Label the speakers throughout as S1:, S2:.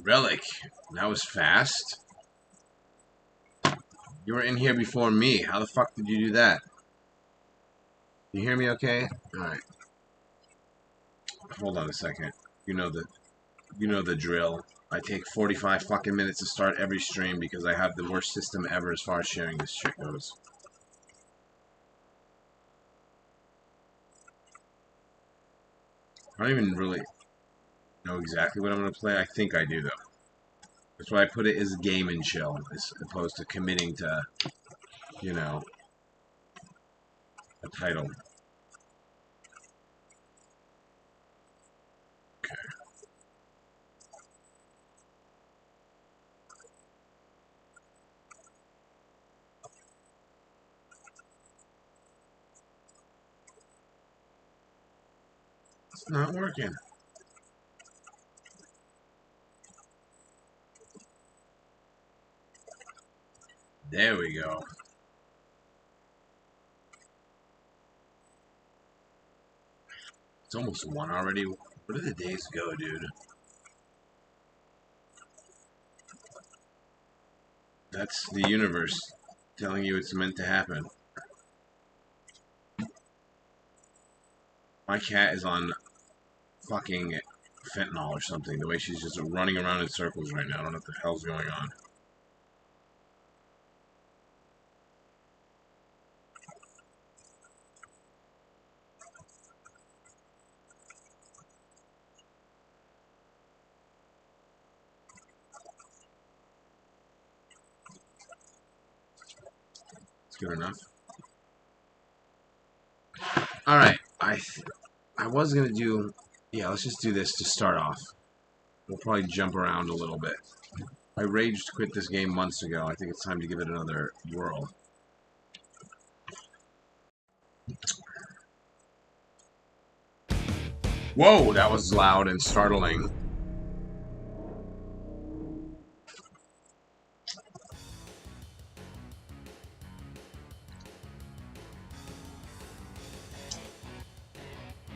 S1: Relic. That was fast. You were in here before me. How the fuck did you do that? You hear me okay? Alright. Hold on a second. You know the drill. I take 45 fucking minutes to start every stream because I have the worst system ever as far as sharing this shit goes. I don't even really know exactly what I'm going to play. I think I do, though. That's why I put it as game and chill, as opposed to committing to, you know, a title. Okay. It's not working. There we go. It's almost 1 already. Where did the days go, dude? That's the universe telling you it's meant to happen. My cat is on fucking fentanyl or something. The way she's just running around in circles right now. I don't know what the hell's going on. It's good enough. Alright, I was gonna do... Yeah, let's just do this to start off. We'll probably jump around a little bit. I raged quit this game months ago. I think it's time to give it another whirl. Whoa, that was loud and startling.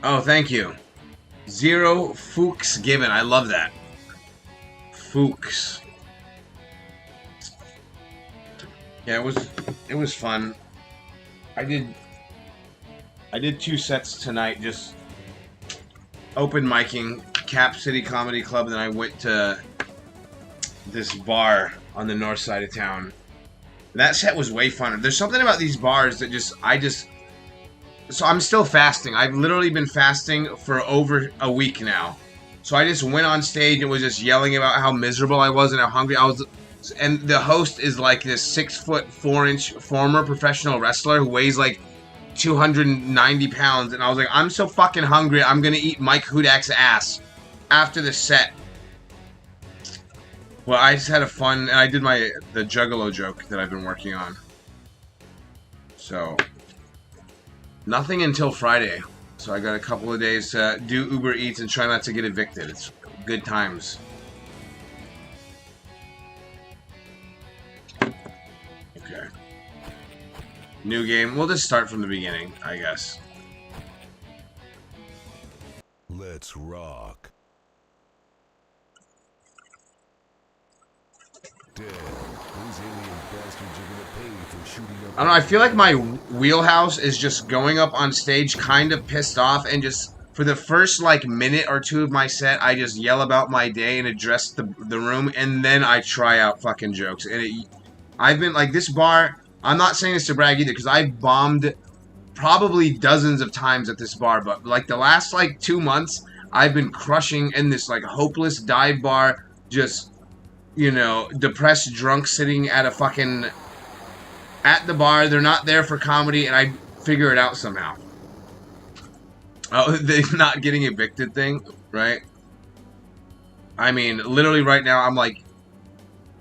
S1: Oh, thank you. 0 Fuchs given. I love that. Fuchs. Yeah, it was fun. I did 2 sets tonight, just open micing, Cap City Comedy Club, and then I went to this bar on the north side of town. That set was way funner. There's something about these bars that so I'm still fasting. I've literally been fasting for over a week now. So I just went on stage and was just yelling about how miserable I was and how hungry I was. And the host is like this 6'4" former professional wrestler who weighs like 290 pounds. And I was like, I'm so fucking hungry. I'm going to eat Mike Hudak's ass after the set. Well, I just had a fun, and I did the Juggalo joke that I've been working on. So, nothing until Friday. So I got a couple of days to do Uber Eats and try not to get evicted. It's good times. Okay. New game. We'll just start from the beginning, I guess.
S2: Let's rock. Damn, those alien bastards are gonna pay for shooting up.
S1: I don't know, I feel like my wheelhouse is just going up on stage kind of pissed off, and just for the first like minute or 2 of my set, I just yell about my day and address the room, and then I try out fucking jokes. And I've been like, this bar, I'm not saying this to brag either, because I've bombed probably dozens of times at this bar, but like the last like 2 months, I've been crushing in this like hopeless dive bar, just, you know, depressed drunk sitting at the bar. They're not there for comedy, and I figure it out somehow. Oh, the not getting evicted thing, right? I mean, literally right now, I'm like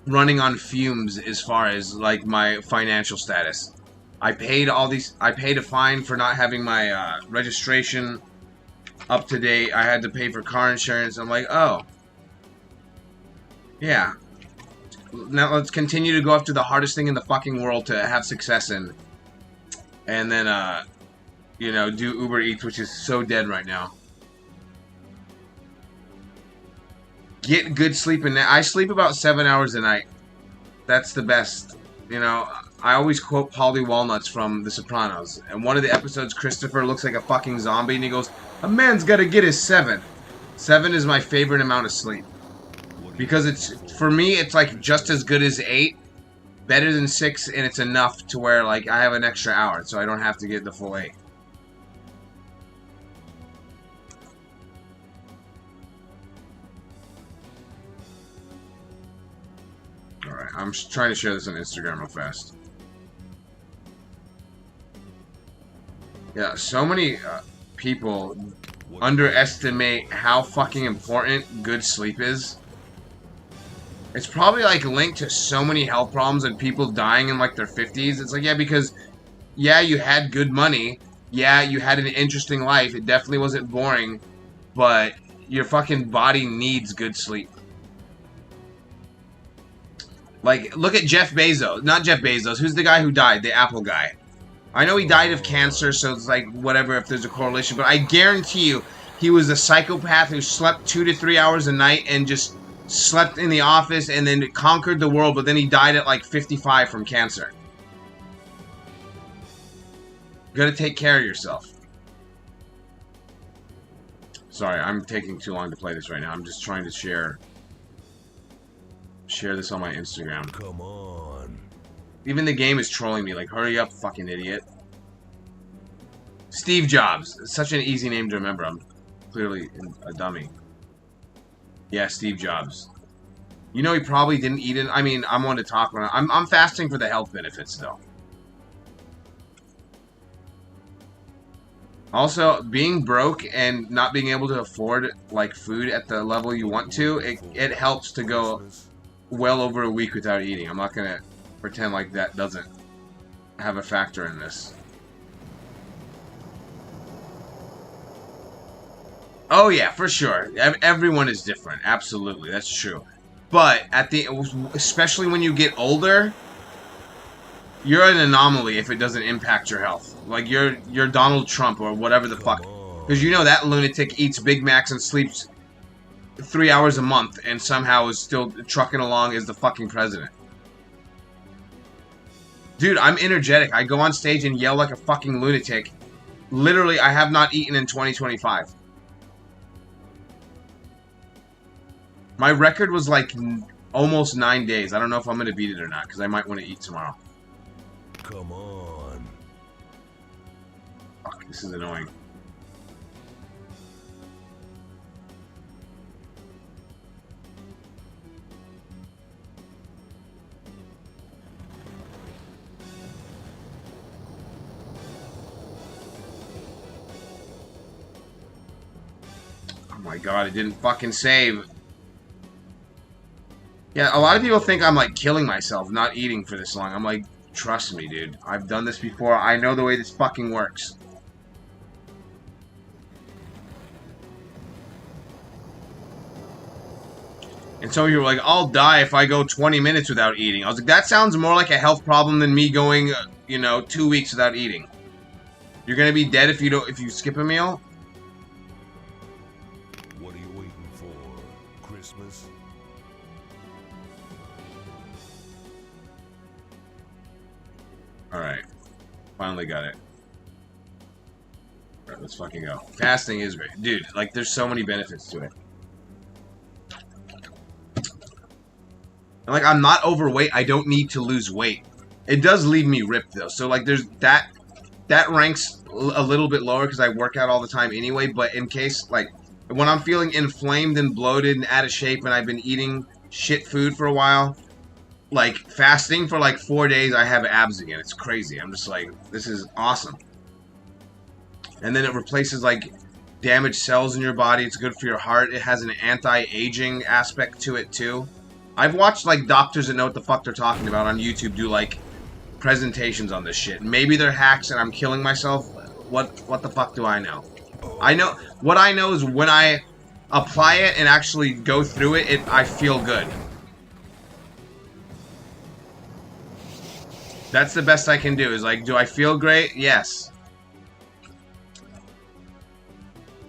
S1: running on fumes as far as like my financial status. I paid a fine for not having my registration up to date. I had to pay for car insurance. I'm like, oh, yeah. Now let's continue to go after the hardest thing in the fucking world to have success in. And then, you know, do Uber Eats, which is so dead right now. get good sleep. And I sleep about 7 hours a night. That's the best. You know, I always quote Paulie Walnuts from The Sopranos. And one of the episodes, Christopher looks like a fucking zombie, and he goes, "A man's got to get his 7." 7 is my favorite amount of sleep. Because it's, for me, it's like just as good as 8. Better than 6, and it's enough to where, like, I have an extra hour, so I don't have to get the full 8. Alright, I'm trying to share this on Instagram real fast. Yeah, so many people underestimate how fucking important good sleep is. It's probably like linked to so many health problems and people dying in like their 50s. It's like, yeah, because yeah, you had good money. Yeah, you had an interesting life. It definitely wasn't boring, but your fucking body needs good sleep. Like, look at Jeff Bezos. Not Jeff Bezos. Who's the guy who died? The Apple guy. I know he died of cancer, so it's like, whatever if there's a correlation. But I guarantee you, he was a psychopath who slept 2 to 3 hours a night and just slept in the office and then conquered the world. But then he died at like 55 from cancer. You gotta take care of yourself. Sorry, I'm taking too long to play this right now. I'm just trying to share this on my Instagram.
S2: Come on.
S1: Even the game is trolling me. Like, hurry up, fucking idiot. Steve Jobs. It's such an easy name to remember. I'm clearly a dummy. Yeah, Steve Jobs. You know he probably didn't eat it. I mean, I'm one to talk about it. I'm fasting for the health benefits, though. Also, being broke and not being able to afford, like, food at the level you want to, it helps to go well over a week without eating. I'm not gonna pretend like that doesn't have a factor in this. Oh yeah, for sure. Everyone is different. Absolutely, that's true. But especially when you get older, you're an anomaly if it doesn't impact your health. Like you're Donald Trump or whatever the fuck. Because you know that lunatic eats Big Macs and sleeps 3 hours a month and somehow is still trucking along as the fucking president. Dude, I'm energetic. I go on stage and yell like a fucking lunatic. Literally, I have not eaten in 2025. My record was like almost 9 days. I don't know if I'm going to beat it or not because I might want to eat tomorrow.
S2: Come on.
S1: Fuck, this is annoying. Oh my god, it didn't fucking save. Yeah, a lot of people think I'm like killing myself not eating for this long. I'm like, trust me, dude. I've done this before. I know the way this fucking works. And some of you were like, I'll die if I go 20 minutes without eating. I was like, that sounds more like a health problem than me going, 2 weeks without eating. You're gonna be dead if you skip a meal?
S2: What are you waiting for? Christmas?
S1: Alright. Finally got it. Alright, let's fucking go. Fasting is great. Dude, like, there's so many benefits to it. And, like, I'm not overweight. I don't need to lose weight. It does leave me ripped, though. So, like, there's that ranks a little bit lower because I work out all the time anyway. But in case, like, when I'm feeling inflamed and bloated and out of shape and I've been eating shit food for a while, like, fasting for, like, 4 days, I have abs again. It's crazy. I'm just like, this is awesome. And then it replaces, like, damaged cells in your body. It's good for your heart. It has an anti-aging aspect to it, too. I've watched, like, doctors that know what the fuck they're talking about on YouTube do, like, presentations on this shit. Maybe they're hacks and I'm killing myself. What the fuck do I know? What I know is when I apply it and actually go through it, I feel good. That's the best I can do, is like, do I feel great? Yes.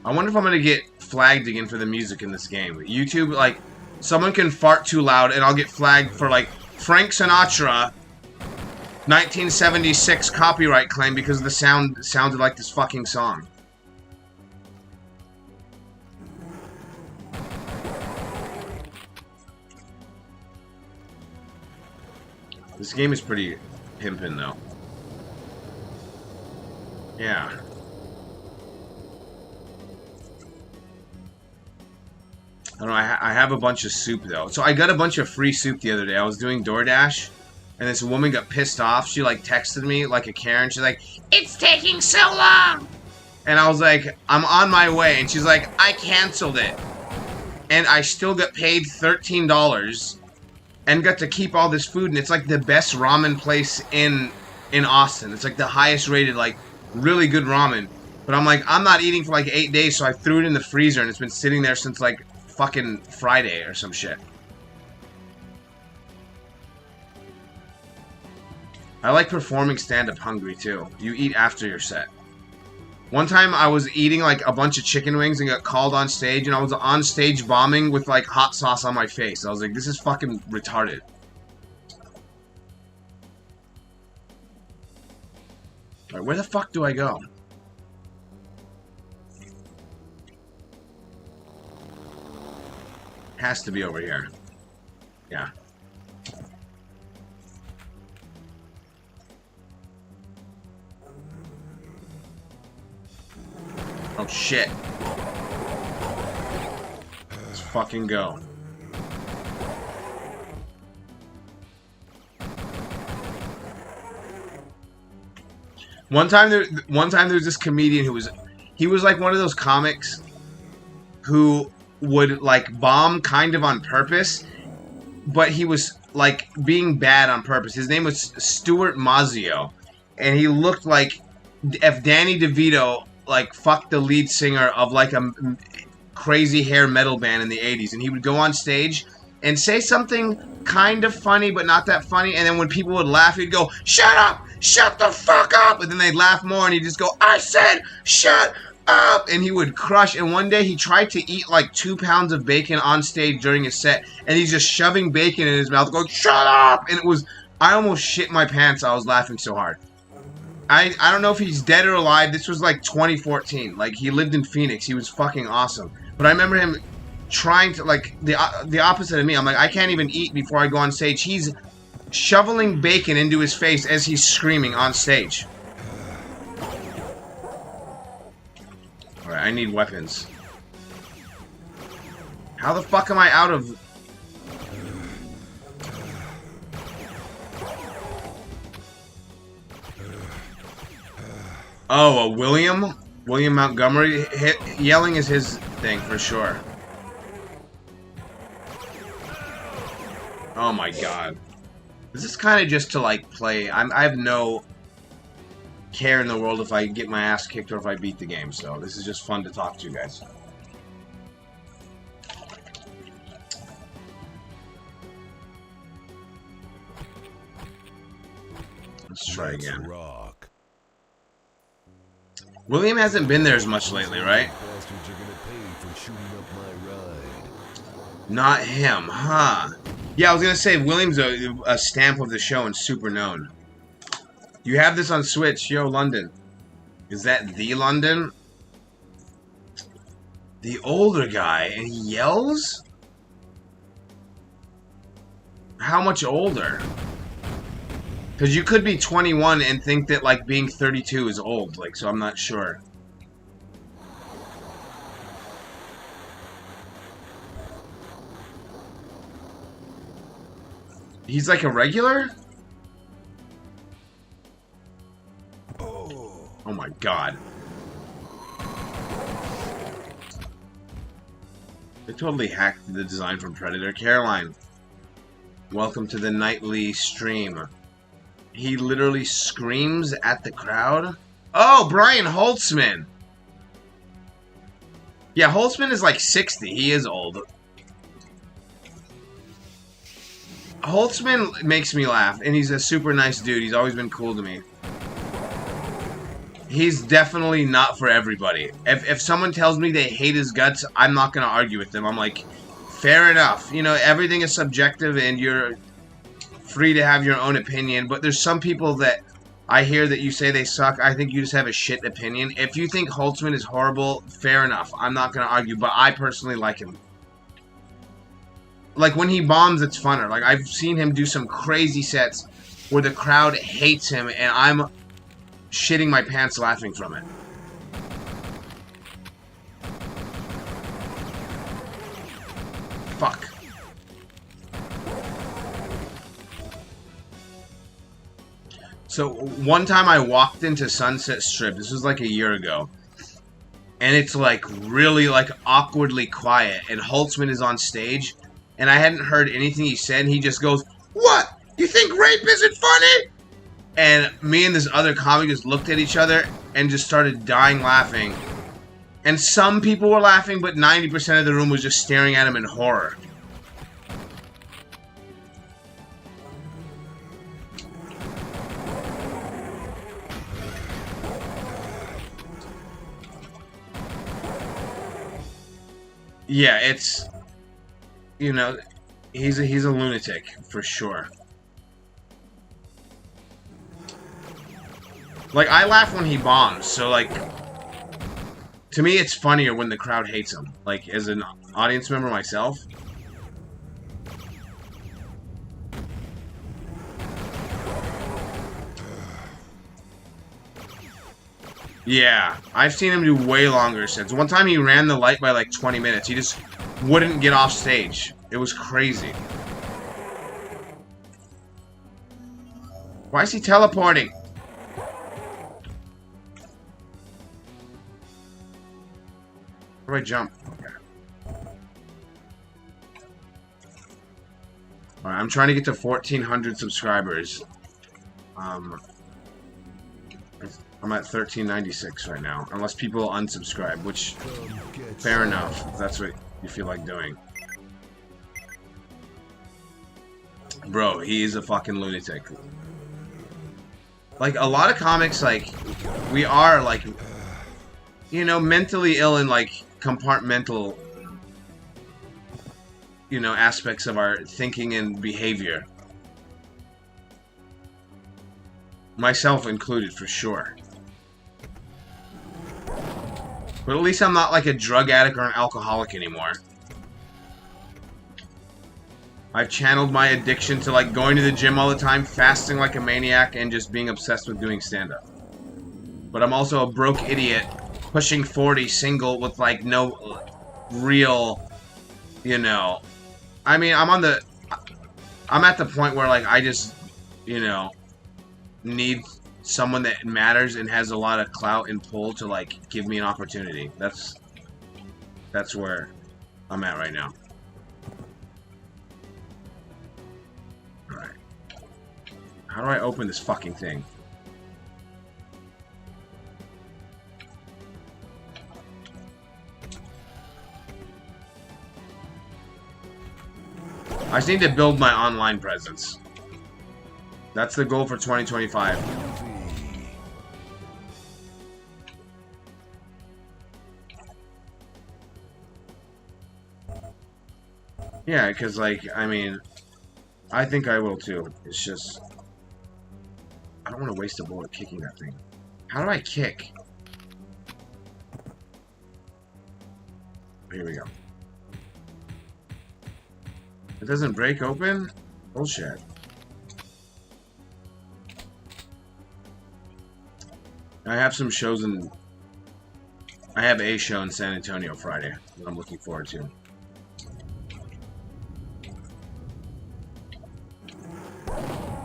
S1: I wonder if I'm gonna get flagged again for the music in this game. YouTube, like, Someone can fart too loud and I'll get flagged for like Frank Sinatra 1976 copyright claim because the sound sounded like this fucking song. This game is pretty pimpin' though. Yeah. I don't know, I have a bunch of soup though. So I got a bunch of free soup the other day. I was doing DoorDash and this woman got pissed off. She like texted me like a Karen. She's like, "It's taking so long." And I was like, "I'm on my way." And she's like, "I canceled it." And I still got paid $13 and got to keep all this food, and it's like the best ramen place in Austin. It's like the highest rated, like really good ramen. But I'm like, I'm not eating for like 8 days, so I threw it in the freezer and it's been sitting there since like fucking Friday or some shit. I like performing stand-up hungry too. You eat after your set. One time I was eating like a bunch of chicken wings and got called on stage, and I was on stage bombing with like hot sauce on my face. I was like, this is fucking retarded. Alright, where the fuck do I go? Has to be over here. Yeah. Oh shit. Let's fucking go. One time there was this comedian who was like one of those comics who would like bomb kind of on purpose, but he was like being bad on purpose. His name was Stuart Mazzio, and he looked like if Danny DeVito like fucked the lead singer of like a crazy hair metal band in the 80s, and he would go on stage and say something kind of funny but not that funny, and then when people would laugh he'd go, "Shut up! Shut the fuck up!" And then they'd laugh more and he'd just go, "I said shut up!" And he would crush. And one day he tried to eat like 2 pounds of bacon on stage during his set, and he's just shoving bacon in his mouth going, "Shut up!" And it was, I almost shit my pants. I was laughing so hard. I don't know if he's dead or alive. This was like 2014. Like, he lived in Phoenix. He was fucking awesome. But I remember him trying to, like, the opposite of me. I'm like, I can't even eat before I go on stage. He's shoveling bacon into his face as he's screaming on stage. Alright, I need weapons. How the fuck am I out of... Oh, a William Montgomery? Yelling is his thing, for sure. Oh my god. This is kind of just to, like, play. I have no care in the world if I get my ass kicked or if I beat the game, so this is just fun to talk to you guys. Let's try again. William hasn't been there as much lately, right? Not him, huh? Yeah, I was gonna say, William's a stamp of the show and super known. You have this on Switch, yo, London. Is that the London? The older guy, and he yells? How much older? Because you could be 21 and think that, like, being 32 is old, like, so I'm not sure. He's like a regular? Oh my god. They totally hacked the design from Predator. Caroline, welcome to the nightly stream. He literally screams at the crowd. Oh, Brian Holtzman. Yeah, Holtzman is like 60. He is old. Holtzman makes me laugh, and he's a super nice dude. He's always been cool to me. He's definitely not for everybody. If someone tells me they hate his guts, I'm not going to argue with them. I'm like, fair enough. You know, everything is subjective and you're free to have your own opinion, but there's some people that I hear that you say they suck. I think you just have a shit opinion. If you think Holtzman is horrible, fair enough. I'm not going to argue, but I personally like him. Like, when he bombs, it's funner. Like, I've seen him do some crazy sets where the crowd hates him, and I'm shitting my pants laughing from it. Fuck. So, one time I walked into Sunset Strip. This was like a year ago. And it's like really like awkwardly quiet. And Holtzman is on stage. And I hadn't heard anything he said. He just goes, "What? You think rape isn't funny?" And me and this other comic just looked at each other and just started dying laughing. And some people were laughing, but 90% of the room was just staring at him in horror. Yeah, it's, you know, he's a lunatic for sure. Like, I laugh when he bombs, so like, to me it's funnier when the crowd hates him. Like, as an audience member myself. Yeah, I've seen him do way longer sets. One time he ran the light by like 20 minutes. He just wouldn't get off stage. It was crazy. Why is he teleporting? Where do I jump? Okay. Alright, I'm trying to get to 1,400 subscribers. I'm at 1396 right now, unless people unsubscribe, which, fair enough, if that's what you feel like doing. Bro, he is a fucking lunatic. Like, a lot of comics, like, we are, like, you know, mentally ill in, like, compartmental, you know, aspects of our thinking and behavior. Myself included, for sure. But at least I'm not like a drug addict or an alcoholic anymore. I've channeled my addiction to like going to the gym all the time, fasting like a maniac, and just being obsessed with doing stand-up. But I'm also a broke idiot, pushing 40, single, with like no real, you know... I mean, I'm at the point where like I just, you know, need someone that matters and has a lot of clout and pull to like give me an opportunity. That's where I'm at right now. Alright. How do I open this fucking thing? I just need to build my online presence. That's the goal for 2025. Yeah, because, like, I mean, I think I will, too. It's just... I don't want to waste a bullet kicking that thing. How do I kick? Here we go. It doesn't break open? Bullshit. I have some shows in... I have a show in San Antonio Friday that I'm looking forward to.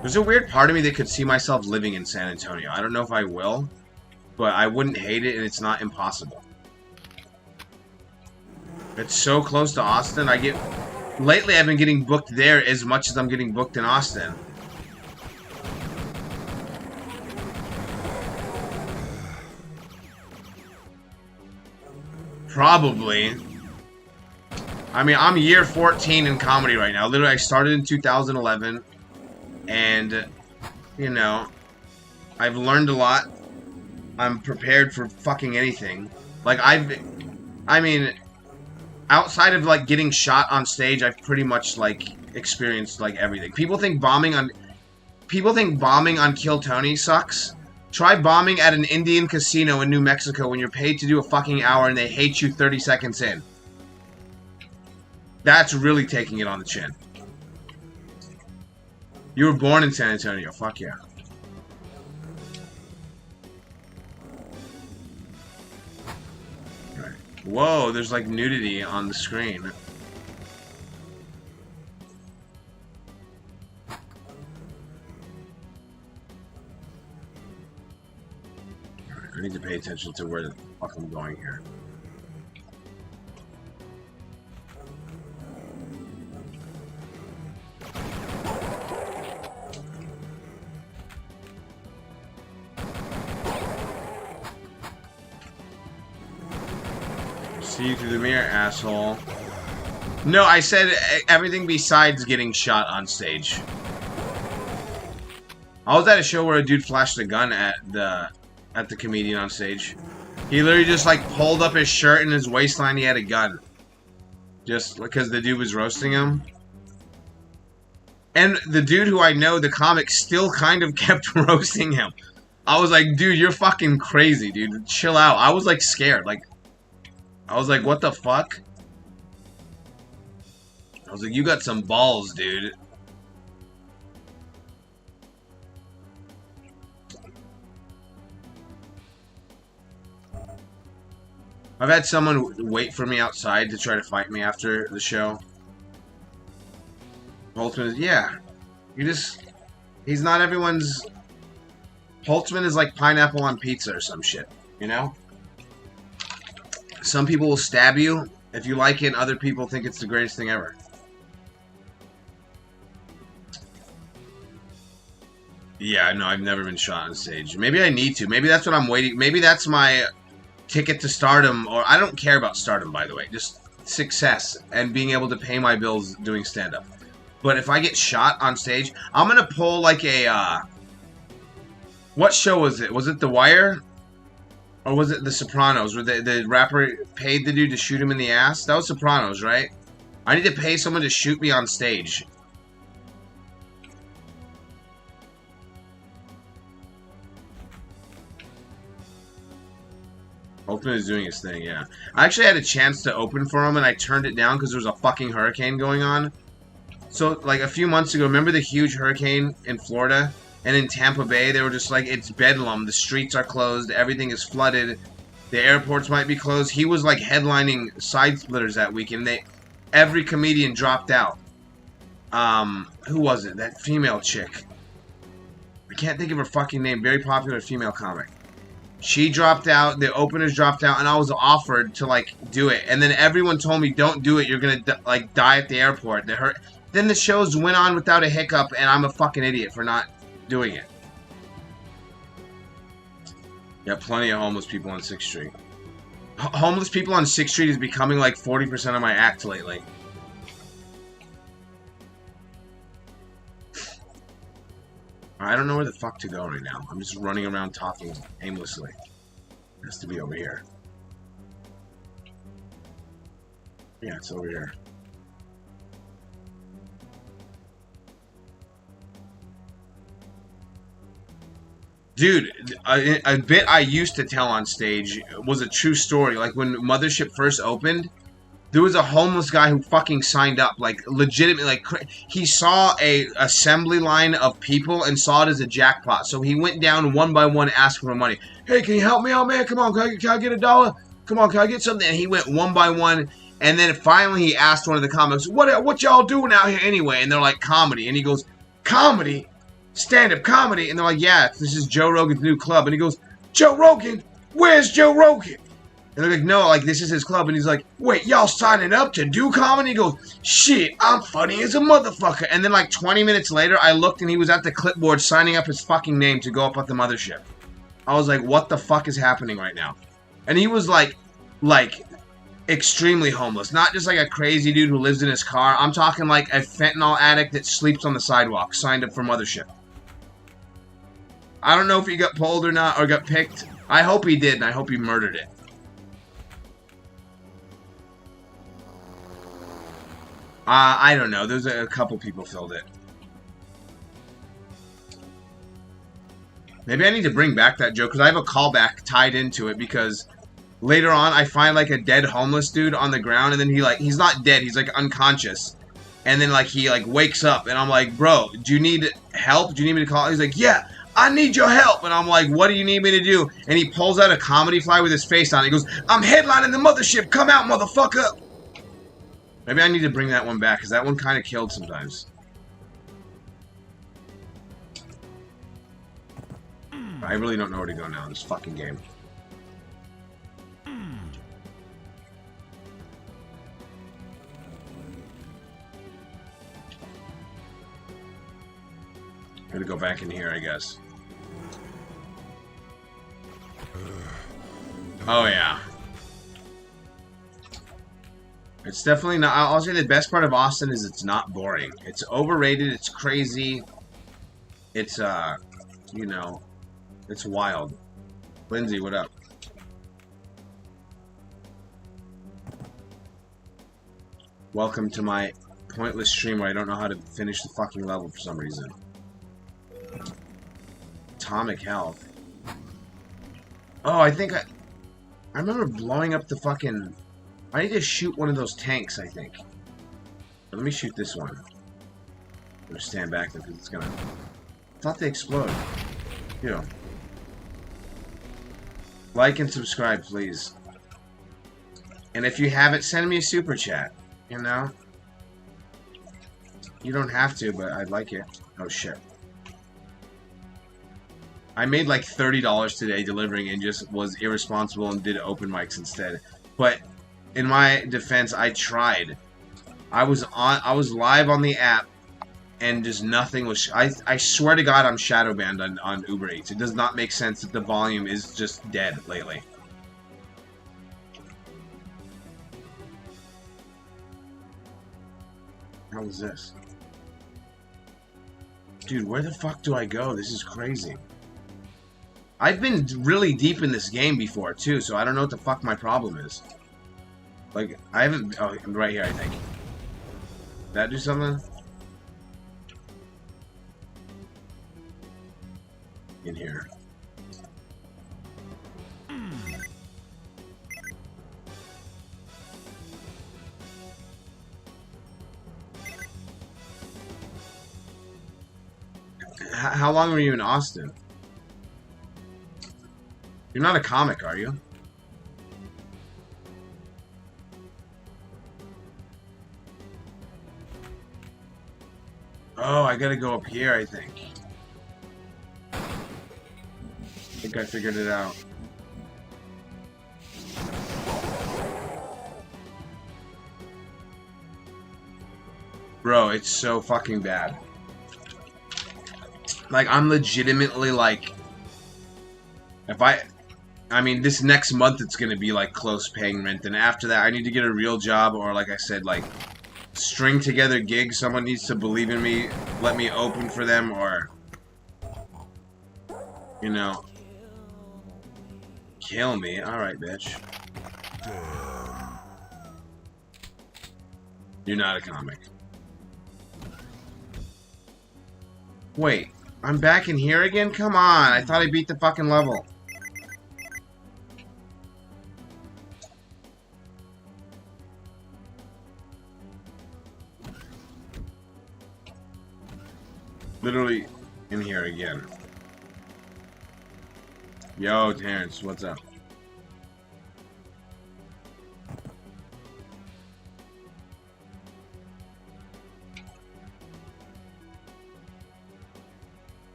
S1: There's a weird part of me that could see myself living in San Antonio. I don't know if I will, but I wouldn't hate it, and it's not impossible. It's so close to Austin. Lately, I've been getting booked there as much as I'm getting booked in Austin. Probably. I mean, I'm year 14 in comedy right now. Literally, I started in 2011. And, you know, I've learned a lot. I'm prepared for fucking anything. Like, I mean, outside of like getting shot on stage, I've pretty much like experienced like everything. People think bombing on Kill Tony sucks. Try bombing at an Indian casino in New Mexico when you're paid to do a fucking hour and they hate you 30 seconds in. That's really taking it on the chin. You were born in San Antonio. Fuck yeah. Right. Whoa, there's like nudity on the screen. I need to pay attention to where the fuck I'm going here. See you through the mirror, asshole. No, I said everything besides getting shot on stage. I was at a show where a dude flashed a gun at the comedian on stage. He literally just like pulled up his shirt and his waistline he had a gun. Just because the dude was roasting him. And the dude who I know, the comic, still kind of kept roasting him. I was like, dude, you're fucking crazy, dude. Chill out. I was like scared. Like, I was like, what the fuck? I was like, you got some balls, dude. I've had someone wait for me outside to try to fight me after the show. Holtzman is, yeah. He's not everyone's... Holtzman is like pineapple on pizza or some shit, you know? Some people will stab you if you like it, and other people think it's the greatest thing ever. Yeah, no, I've never been shot on stage. Maybe I need to. Maybe that's what I'm waiting. Maybe that's my ticket to stardom, or I don't care about stardom, by the way. Just success and being able to pay my bills doing stand-up. But if I get shot on stage, I'm gonna pull like a, what show was it? Was it The Wire? Or was it The Sopranos, where the rapper paid the dude to shoot him in the ass? That was Sopranos, right? I need to pay someone to shoot me on stage. Open is doing his thing, yeah. I actually had a chance to open for him, and I turned it down because there was a fucking hurricane going on. So, like, a few months ago, remember the huge hurricane in Florida? And in Tampa Bay, they were just like, it's bedlam. The streets are closed. Everything is flooded. The airports might be closed. He was, like, headlining Side Splitters that weekend. Every comedian dropped out. Who was it? That female chick. I can't think of her fucking name. Very popular female comic. She dropped out, the openers dropped out, and I was offered to, like, do it. And then everyone told me, don't do it, you're gonna, like, die at the airport. Then the shows went on without a hiccup, and I'm a fucking idiot for not doing it. Yeah, plenty of homeless people on 6th Street. Homeless people on 6th Street is becoming, like, 40% of my act lately. I don't know where the fuck to go right now. I'm just running around talking aimlessly. It has to be over here. Yeah, it's over here. Dude, a bit I used to tell on stage was a true story. Like, when Mothership first opened, there was a homeless guy who fucking signed up, like, legitimately, like, he saw a assembly line of people and saw it as a jackpot. So he went down one by one, asking for money. Hey, can you help me out, man? Come on, can I get $1? Come on, can I get something? And he went one by one, and then finally he asked one of the comics, what y'all doing out here anyway? And they're like, comedy. And he goes, comedy? Stand-up comedy? And they're like, yeah, this is Joe Rogan's new club. And he goes, Joe Rogan? Where's Joe Rogan? And they're like, no, like, this is his club. And he's like, wait, y'all signing up to do comedy? He goes, shit, I'm funny as a motherfucker. And then, like, 20 minutes later, I looked and he was at the clipboard signing up his fucking name to go up at the Mothership. I was like, what the fuck is happening right now? And he was, like, extremely homeless. Not just, like, a crazy dude who lives in his car. I'm talking, like, a fentanyl addict that sleeps on the sidewalk, signed up for Mothership. I don't know if he got pulled or not, or got picked. I hope he did, and I hope he murdered it. I don't know. There's a couple people filled it. Maybe I need to bring back that joke because I have a callback tied into it because later on I find like a dead homeless dude on the ground and then he's not dead, he's like unconscious. And then like he like wakes up and I'm like, bro, do you need help? Do you need me to call? He's like, yeah, I need your help. And I'm like, what do you need me to do? And he pulls out a comedy fly with his face on it. He goes, I'm headlining the mothership. Come out, motherfucker. Maybe I need to bring that one back because that one kind of killed sometimes. I really don't know where to go now in this fucking game. I'm gonna go back in here, I guess. Oh, yeah. It's definitely not... I'll say the best part of Austin is it's not boring. It's overrated, it's crazy. It's, you know... It's wild. Lindsay, what up? Welcome to my pointless stream where I don't know how to finish the fucking level for some reason. Atomic health. Oh, I think I remember blowing up the fucking... I need to shoot one of those tanks, I think. Let me shoot this one. I'm gonna stand back there because it's gonna... I thought they explode. Yeah. Like and subscribe, please. And if you haven't, send me a super chat. You know? You don't have to, but I'd like it. Oh, shit. I made like $30 today delivering and just was irresponsible and did open mics instead. But in my defense, I tried. I was live on the app and just nothing was... I swear to God I'm shadow banned on Uber Eats. It does not make sense that the volume is just dead lately. How is this? Dude, where the fuck do I go? This is crazy. I've been really deep in this game before, too, so I don't know what the fuck my problem is. Like, I haven't... Oh, I'm right here, I think. Did that do something? In here. How long were you in Austin? You're not a comic, are you? Oh, I gotta go up here, I think. I think I figured it out. Bro, it's so fucking bad. Like, I'm legitimately, like... I mean, this next month it's gonna be, like, close paying rent. And after that, I need to get a real job or, like I said, like... string together gigs. Someone needs to believe in me, let me open for them, or... you know... kill me. Alright, bitch. You're not a comic. Wait, I'm back in here again? Come on, I thought I beat the fucking level. Literally in here again. Yo, Terrence, what's up?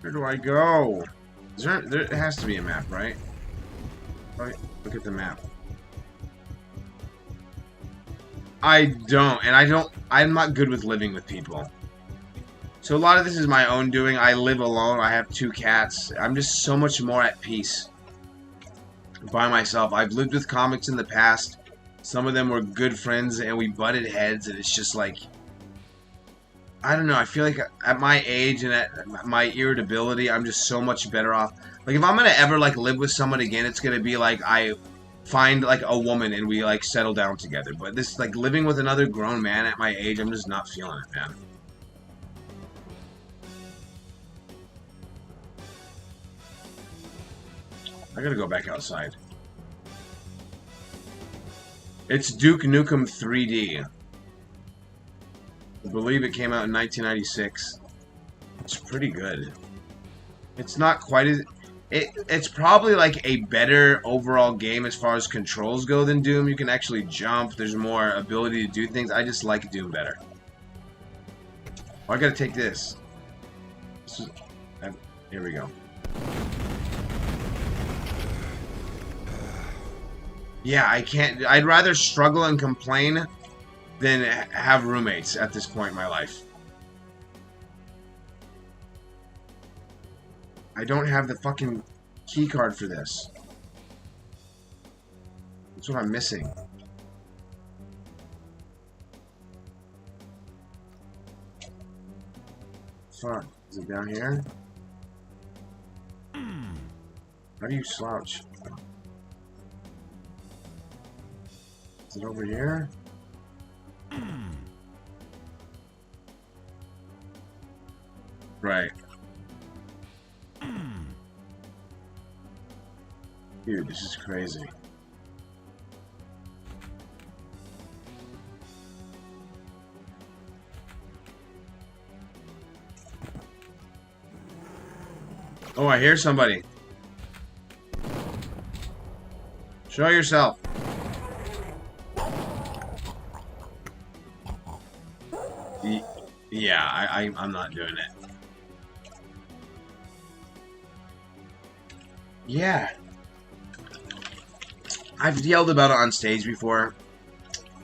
S1: Where do I go? There has to be a map, right? Right, look at the map. I don't, and I'm not good with living with people. So a lot of this is my own doing. I live alone. I have 2 cats. I'm just so much more at peace by myself. I've lived with comics in the past. Some of them were good friends, and we butted heads, and it's just like... I don't know. I feel like at my age and at my irritability, I'm just so much better off. Like, if I'm going to ever, like, live with someone again, it's going to be like find like a woman and we like settle down together. But this like living with another grown man at my age, I'm just not feeling it, man. I gotta go back outside. It's Duke Nukem 3D. I believe it came out in 1996. It's pretty good. It's not quite as... It's probably like a better overall game as far as controls go than Doom. You can actually jump. There's more ability to do things. I just like Doom better. Oh, I gotta take this. Here we go. Yeah, I can't... I'd rather struggle and complain than have roommates at this point in my life. I don't have the fucking key card for this. That's what I'm missing. Fuck. Is it down here? How do you slouch? Is it over here? Right. Dude, this is crazy. Oh, I hear somebody. Show yourself. Yeah, I'm not doing it. Yeah. I've yelled about it on stage before.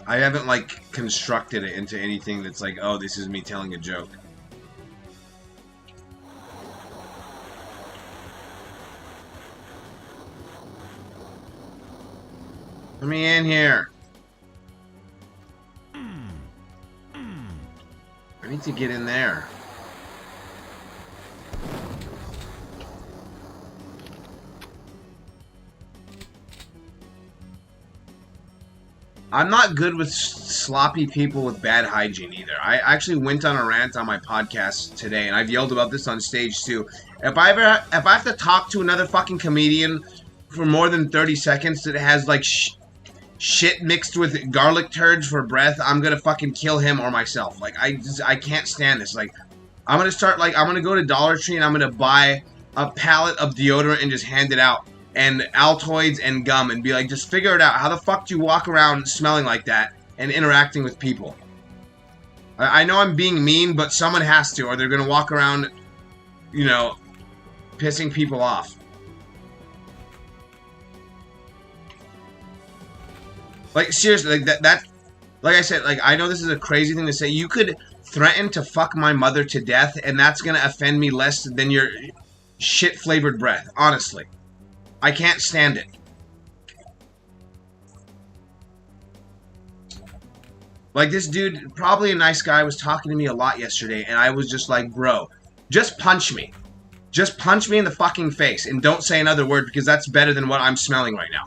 S1: I haven't, like, constructed it into anything that's like, oh, this is me telling a joke. Let me in here. I need to get in there. I'm not good with sloppy people with bad hygiene either. I actually went on a rant on my podcast today, and I've yelled about this on stage too. If I have to talk to another fucking comedian for more than 30 seconds that has like shit mixed with garlic turds for breath, I'm gonna fucking kill him or myself. Like I can't stand this. Like I'm gonna go to Dollar Tree and I'm gonna buy a pallet of deodorant and just hand it out. And Altoids and gum and be like, just figure it out. How the fuck do you walk around smelling like that and interacting with people? I know I'm being mean, but someone has to, or they're gonna walk around, you know, pissing people off. Like seriously, like that like I said, like I know this is a crazy thing to say. You could threaten to fuck my mother to death, and that's gonna offend me less than your shit flavored breath, honestly. I can't stand it. Like, this dude, probably a nice guy, was talking to me a lot yesterday, and I was just like, bro, just punch me. Just punch me in the fucking face, and don't say another word, because that's better than what I'm smelling right now.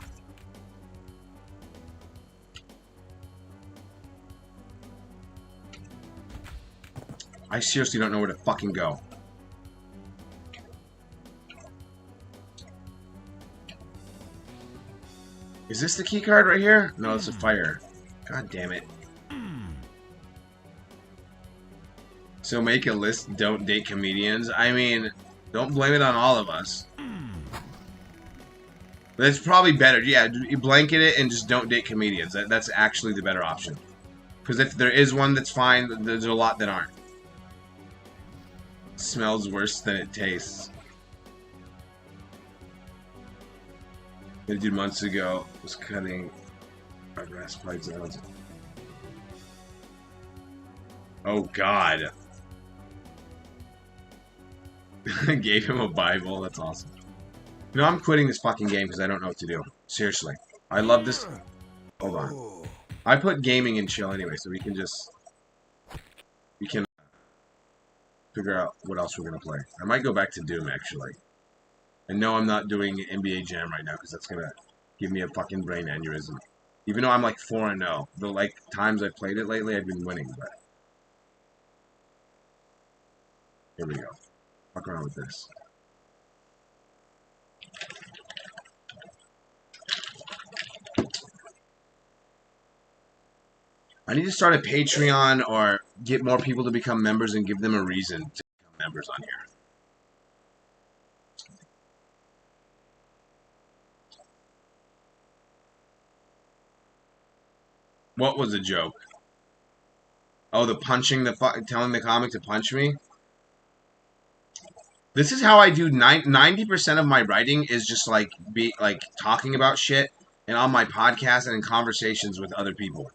S1: I seriously don't know where to fucking go. Is this the key card right here? No, it's a fire. God damn it. So make a list, don't date comedians. I mean, don't blame it on all of us. But it's probably better. Yeah, you blanket it and just don't date comedians. That's actually the better option. Because if there is one that's fine, there's a lot that aren't. It smells worse than it tastes. The dude months ago was cutting our grass pipes out. Oh God. I gave him a Bible. That's awesome. You know, I'm quitting this fucking game because I don't know what to do. Seriously. I love this. Hold on. I put gaming in chill anyway, so we can figure out what else we're going to play. I might go back to Doom, actually. And no, I'm not doing NBA Jam right now, because that's going to give me a fucking brain aneurysm. Even though I'm like 4-0. The like times I've played it lately, I've been winning, but here we go. Fuck around with this. I need to start a Patreon or get more people to become members and give them a reason to become members on here. What was a joke? Oh, the punching telling the comic to punch me? This is how I do 90% of my writing is just like talking about shit and on my podcast and in conversations with other people.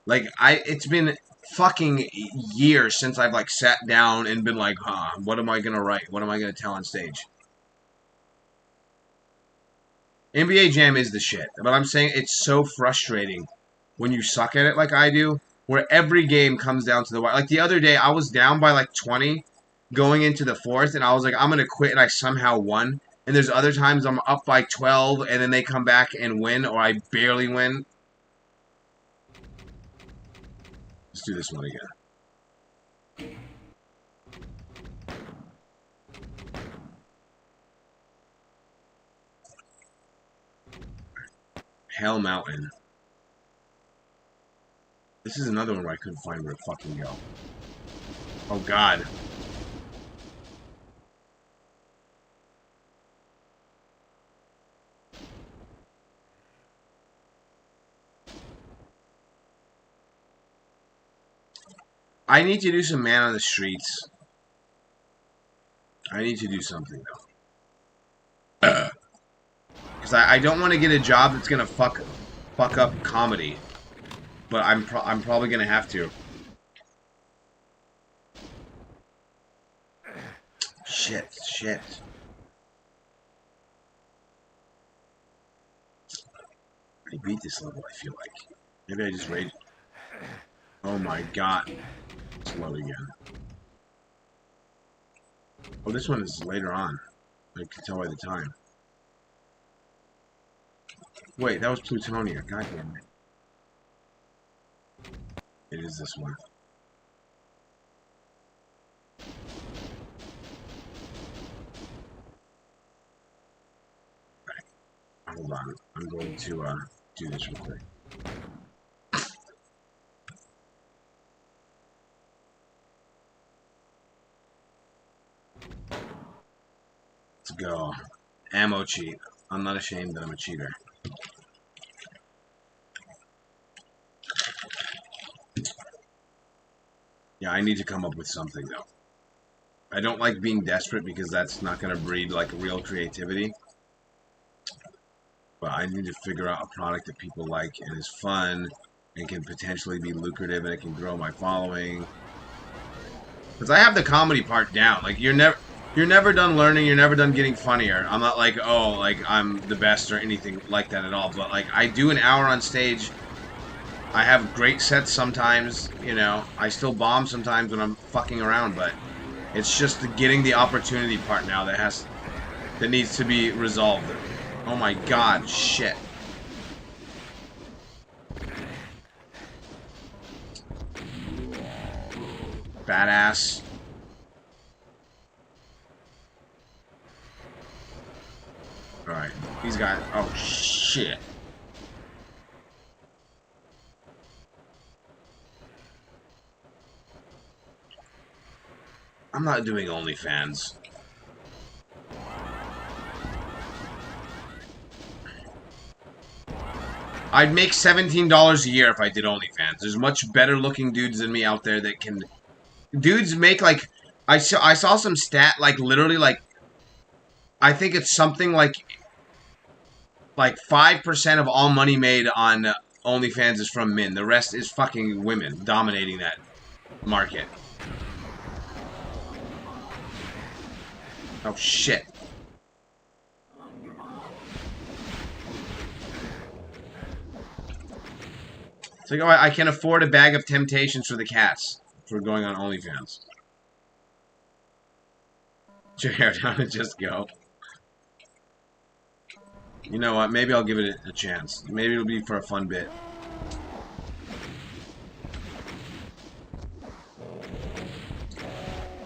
S1: Like it's been fucking years since I've like sat down and been like, what am I gonna write? What am I gonna tell on stage? NBA Jam is the shit, but I'm saying it's so frustrating when you suck at it like I do, where every game comes down to the wire. Like the other day, I was down by like 20 going into the fourth, and I was like, I'm gonna quit, and I somehow won. And there's other times I'm up by 12, and then they come back and win, or I barely win. Let's do this one again. Hell Mountain. This is another one where I couldn't find where to fucking go. Oh god. I need to do some man on the streets. I need to do something though. Because I don't want to get a job that's gonna fuck up comedy. But I'm probably gonna have to. Shit. I beat this level, I feel like. Maybe I just rage. Oh my god. It's low again. Oh, this one is later on. I can tell by the time. Wait, that was Plutonia. God damn it. It is this one. Right. Hold on. I'm going to do this real quick. Let's go. Ammo cheat. I'm not ashamed that I'm a cheater. Yeah, I need to come up with something, though. I don't like being desperate because that's not going to breed, like, real creativity. But I need to figure out a product that people like and is fun and can potentially be lucrative and it can grow my following. Because I have the comedy part down. Like, you're never done learning, you're never done getting funnier. I'm not like, oh, like, I'm the best or anything like that at all. But, like, I do an hour on stage. I have great sets sometimes, you know. I still bomb sometimes when I'm fucking around, but it's just getting the opportunity part now that needs to be resolved. Oh my god, shit. Badass. Alright, these guys. Oh shit. I'm not doing OnlyFans. I'd make $17 a year if I did OnlyFans. There's much better looking dudes than me out there that can... Dudes make like... I saw some stat, like literally like... I think it's something like 5% of all money made on OnlyFans is from men. The rest is fucking women dominating that market. Oh, shit. It's like, oh, I can afford a bag of Temptations for the cats for going on OnlyFans. Put your hair down and just go. You know what? Maybe I'll give it a chance. Maybe it'll be for a fun bit.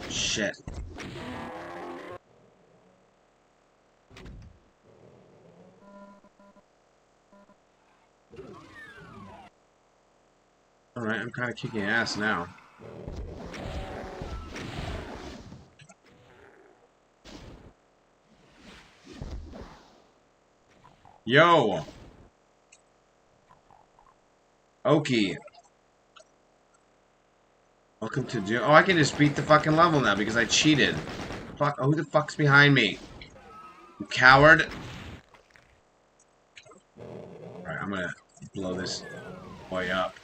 S1: Shit. Alright, I'm kind of kicking ass now. Yo! Okie. Welcome to Doom. Oh, I can just beat the fucking level now because I cheated. Fuck. Oh, who the fuck's behind me? You coward. Alright, I'm gonna blow this boy up.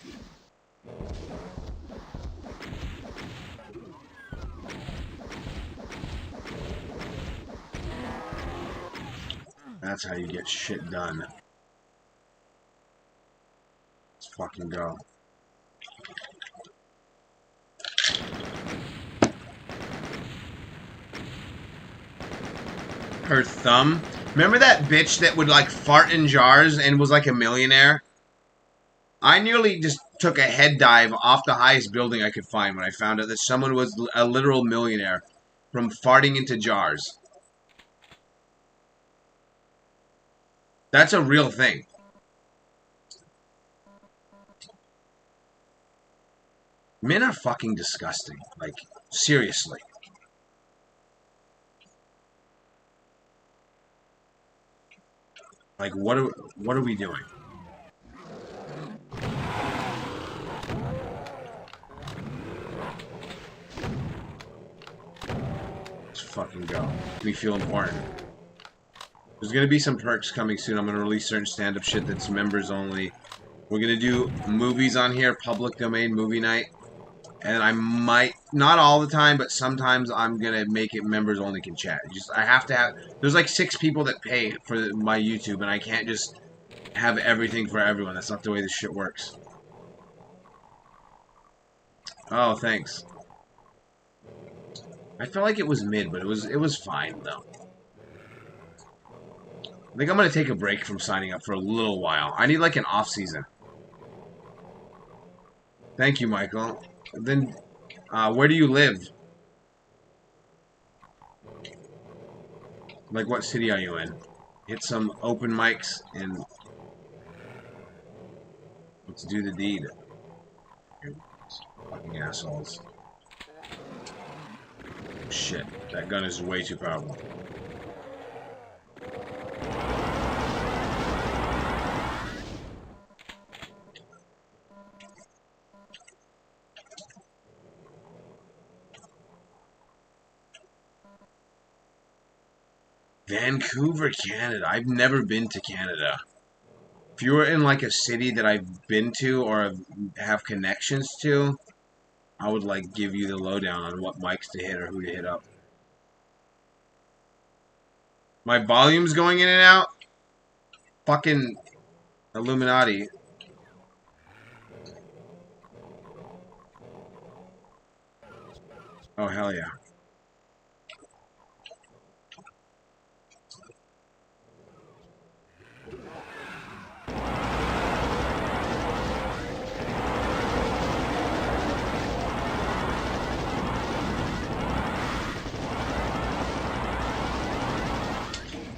S1: That's how you get shit done. Let's fucking go. Her thumb. Remember that bitch that would like fart in jars and was like a millionaire? I nearly just took a head dive off the highest building I could find when I found out that someone was a literal millionaire from farting into jars. That's a real thing. Men are fucking disgusting. Like, seriously. Like, what are we doing? Let's fucking go. We feel important. There's gonna be some perks coming soon. I'm gonna release certain stand-up shit that's members only. We're gonna do movies on here, public domain movie night. And I might, not all the time, but sometimes I'm gonna make it members only can chat. I have to have, there's like 6 people that pay for my YouTube, and I can't just have everything for everyone. That's not the way this shit works. Oh, thanks. I felt like it was mid, but it was fine though. I think I'm gonna take a break from signing up for a little while. I need like an off season. Thank you, Michael. Then, where do you live? Like, what city are you in? Hit some open mics and let's do the deed. Fucking assholes. Shit, that gun is way too powerful. Vancouver, Canada. I've never been to Canada. If you were in like a city that I've been to or have connections to, I would like give you the lowdown on what mics to hit or who to hit up. My volume's going in and out. Fucking Illuminati. Oh, hell yeah.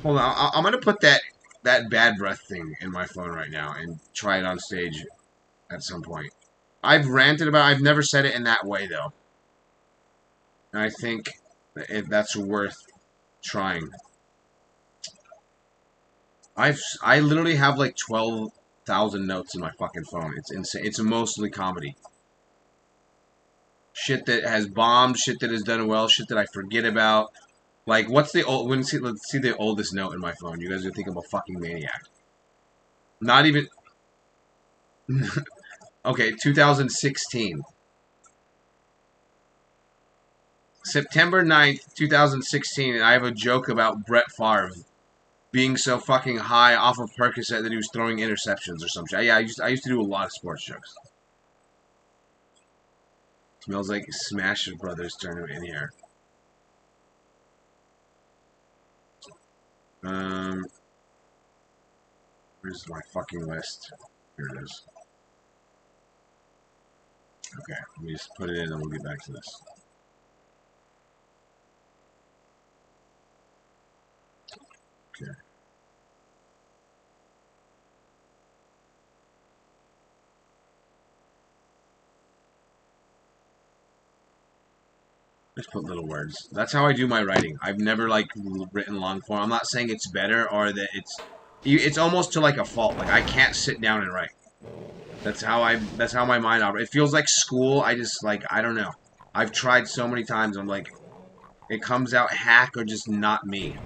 S1: Hold on, I'm gonna put that bad breath thing in my phone right now and try it on stage at some point. I've ranted about. I've never said it in that way though, and I think that's worth trying. I literally have like 12,000 notes in my fucking phone. It's insane. It's mostly comedy. Shit that has bombed, shit that has done well, shit that I forget about. Like, what's the old? Let's see the oldest note in my phone. You guys are thinking I'm a fucking maniac. Not even. Okay, 2016. September 9th, 2016, and I have a joke about Brett Favre being so fucking high off of Percocet that he was throwing interceptions or some shit. Yeah, I used to do a lot of sports jokes. Smells like Smash Brothers tournament in here. Where's my fucking list? Here it is. Okay, let me just put it in and we'll get back to this. Okay. Just put little words. That's how I do my writing. I've never like written long form. I'm not saying it's better or that it's almost to like a fault. Like I can't sit down and write. That's how my mind operates. It feels like school. I just like I don't know. I've tried so many times. I'm like it comes out hack or just not me.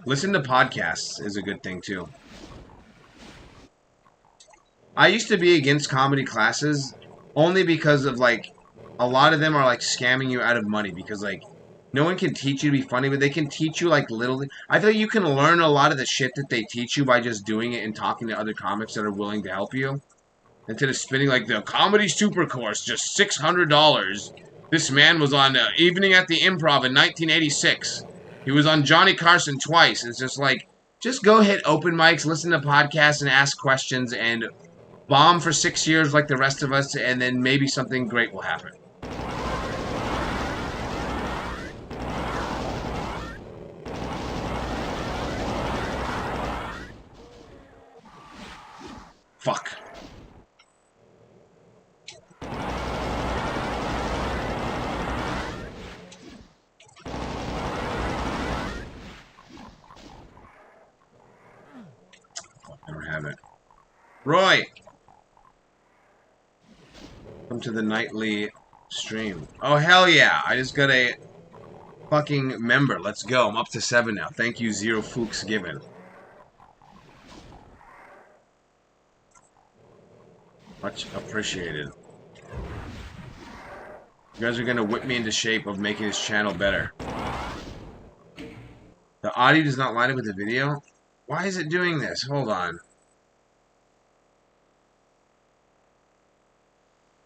S1: Listen to podcasts is a good thing too. I used to be against comedy classes only because of like a lot of them are like scamming you out of money because like no one can teach you to be funny, but they can teach you like little. I feel like you can learn a lot of the shit that they teach you by just doing it and talking to other comics that are willing to help you instead of spending like the comedy super course just $600. This man was on Evening at the Improv in 1986. He was on Johnny Carson twice. It's just like just go hit open mics, listen to podcasts, and ask questions and bomb for 6 years like the rest of us, and then maybe something great will happen. Fuck. I don't have it. Roy! Come to the nightly stream. Oh, hell yeah. I just got a fucking member. Let's go. I'm up to 7 now. Thank you, Zero Fooks Given. Much appreciated. You guys are gonna whip me into shape of making this channel better. The audio does not line up with the video? Why is it doing this? Hold on.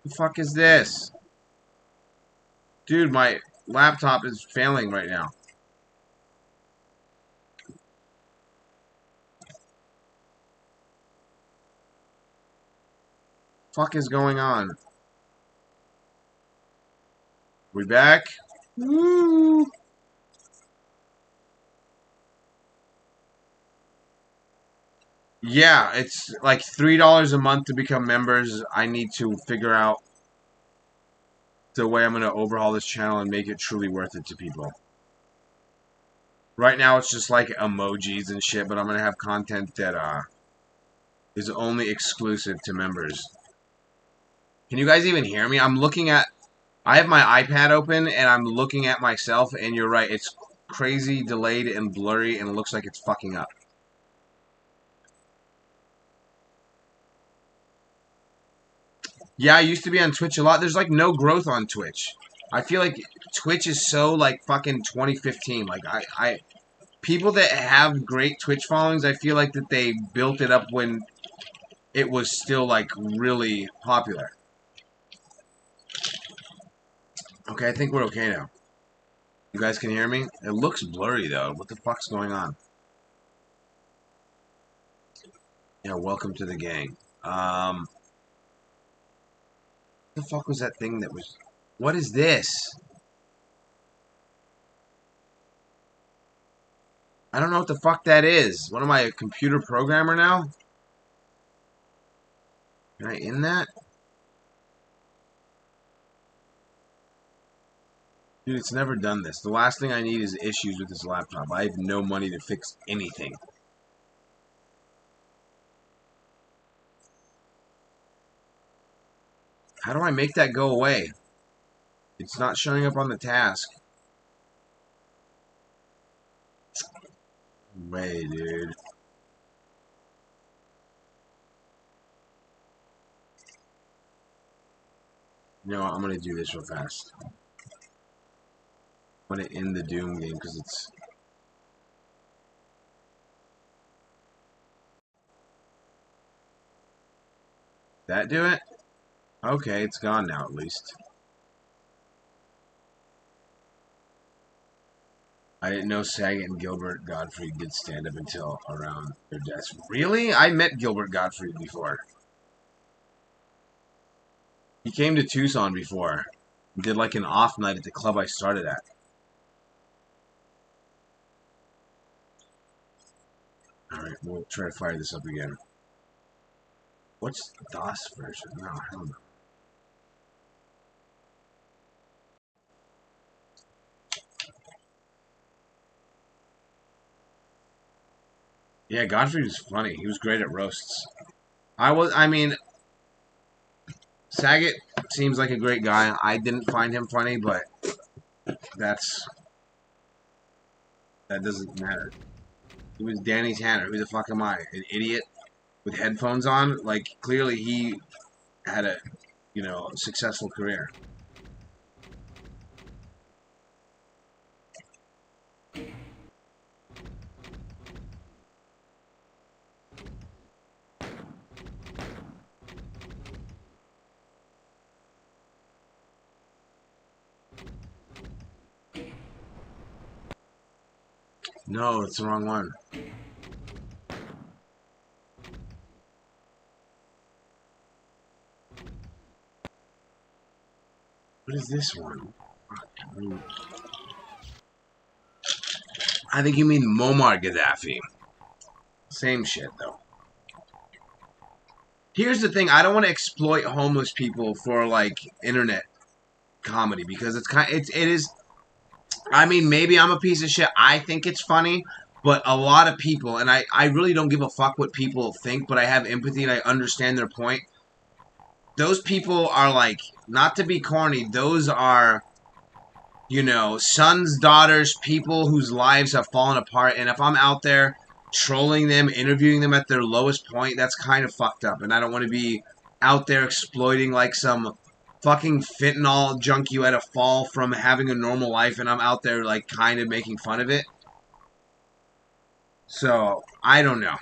S1: The fuck is this? Dude, my laptop is failing right now. Fuck is going on? We back? Woo! Yeah, it's like $3 a month to become members. I need to figure out the way I'm going to overhaul this channel and make it truly worth it to people. Right now it's just like emojis and shit, but I'm going to have content that is only exclusive to members. Can you guys even hear me? I have my iPad open and I'm looking at myself and you're right, it's crazy delayed and blurry and it looks like it's fucking up. Yeah, I used to be on Twitch a lot. There's like no growth on Twitch. I feel like Twitch is so like fucking 2015. Like people that have great Twitch followings, I feel like that they built it up when it was still like really popular. Okay, I think we're okay now. You guys can hear me? It looks blurry though. What the fuck's going on? Yeah, welcome to the gang. What the fuck was that thing that was... What is this? I don't know what the fuck that is. What am I, a computer programmer now? Am I in that? Dude, it's never done this. The last thing I need is issues with this laptop. I have no money to fix anything. How do I make that go away? It's not showing up on the task. Way, dude. You know what? I'm gonna do this real fast. I'm gonna end the Doom game because it's... That do it? Okay, it's gone now at least. I didn't know Saget and Gilbert Gottfried did stand up until around their deaths. Really? I met Gilbert Gottfried before. He came to Tucson before. We did like an off night at the club I started at. Alright, we'll try to fire this up again. What's the DOS version? No, I don't know. Yeah, Godfrey was funny. He was great at roasts. I mean, Saget seems like a great guy. I didn't find him funny, but that doesn't matter. He was Danny Tanner. Who the fuck am I? An idiot with headphones on? Like, clearly he had a, successful career. No, it's the wrong one. What is this one? I think you mean Muammar Gaddafi. Same shit, though. Here's the thing. I don't want to exploit homeless people for, like, internet comedy. Because it is... I mean, maybe I'm a piece of shit. I think it's funny. But a lot of people, and I really don't give a fuck what people think, but I have empathy and I understand their point. Those people are, like, not to be corny, those are, sons, daughters, people whose lives have fallen apart. And if I'm out there trolling them, interviewing them at their lowest point, that's kind of fucked up. And I don't want to be out there exploiting like some fucking fentanyl junkie who had a fall from having a normal life, and I'm out there, like, kind of making fun of it. So, I don't know.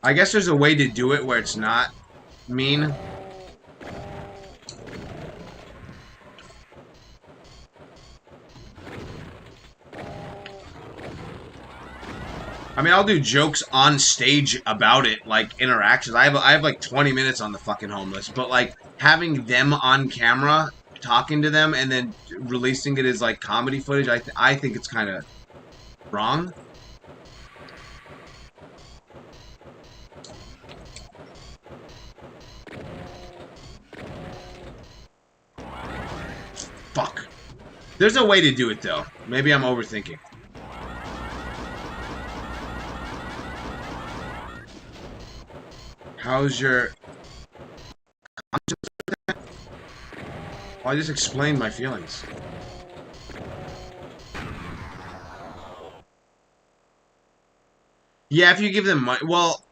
S1: I guess there's a way to do it where it's not mean. I mean, I'll do jokes on stage about it, like interactions. I have like 20 minutes on the fucking homeless, but like having them on camera, talking to them, and then releasing it as like comedy footage, I think it's kind of wrong. Fuck. There's a way to do it though. Maybe I'm overthinking. How's your... Well, I just explained my feelings. Yeah, if you give them money... Well,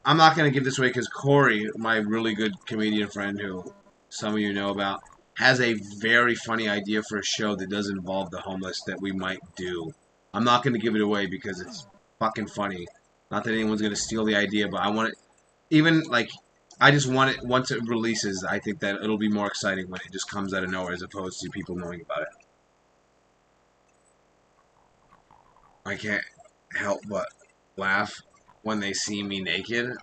S1: I'm not going to give this away because Corey, my really good comedian friend who some of you know about, has a very funny idea for a show that does involve the homeless that we might do. I'm not going to give it away because it's fucking funny. Not that anyone's going to steal the idea, but I want it... Even, like, I just want it, once it releases, I think that it'll be more exciting when it just comes out of nowhere as opposed to people knowing about it. I can't help but laugh when they see me naked.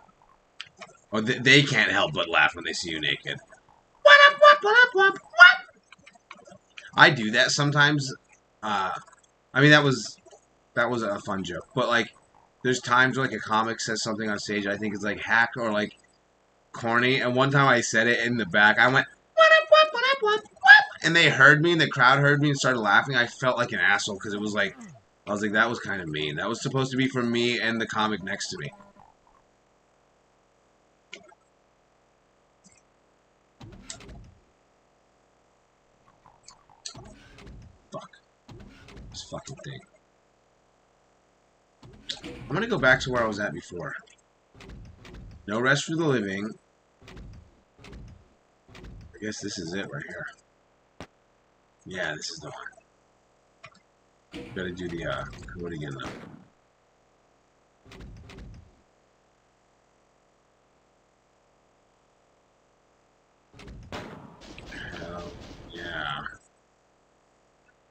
S1: Or they can't help but laugh when they see you naked. What up, what? I do that sometimes. I mean, that was a fun joke. But, like, there's times where, like, a comic says something on stage I think is, like, hack or, like, corny. And one time I said it in the back. I went, what? And they heard me, and the crowd heard me and started laughing. I felt like an asshole because it was like, I was like, that was kind of mean. That was supposed to be for me and the comic next to me. Fuck. This fucking thing. I'm gonna go back to where I was at before. No rest for the living. I guess this is it right here. Yeah, this is the one. Gotta do the code again though. Hell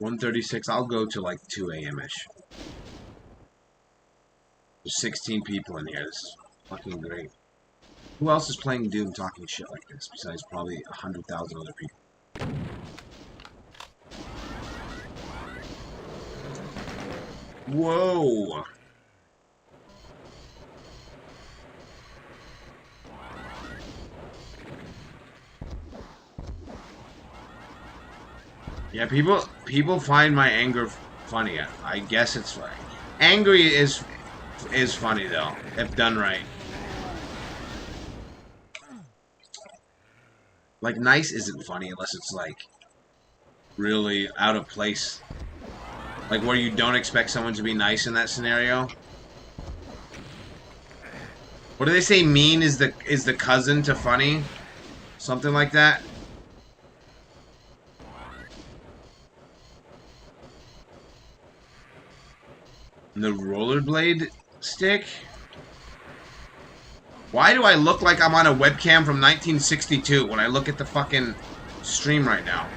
S1: 1:36. I'll go to like 2 a.m.-ish. There's 16 people in here. This is fucking great. Who else is playing Doom talking shit like this besides probably 100,000 other people? Whoa! Yeah, people find my anger funny. I guess it's funny. Angry is funny though, if done right. Like nice isn't funny unless it's like really out of place. Like where you don't expect someone to be nice in that scenario. What do they say? Mean is the cousin to funny, something like that. And the rollerblade stick. Why do I look like I'm on a webcam from 1962 when I look at the fucking stream right now?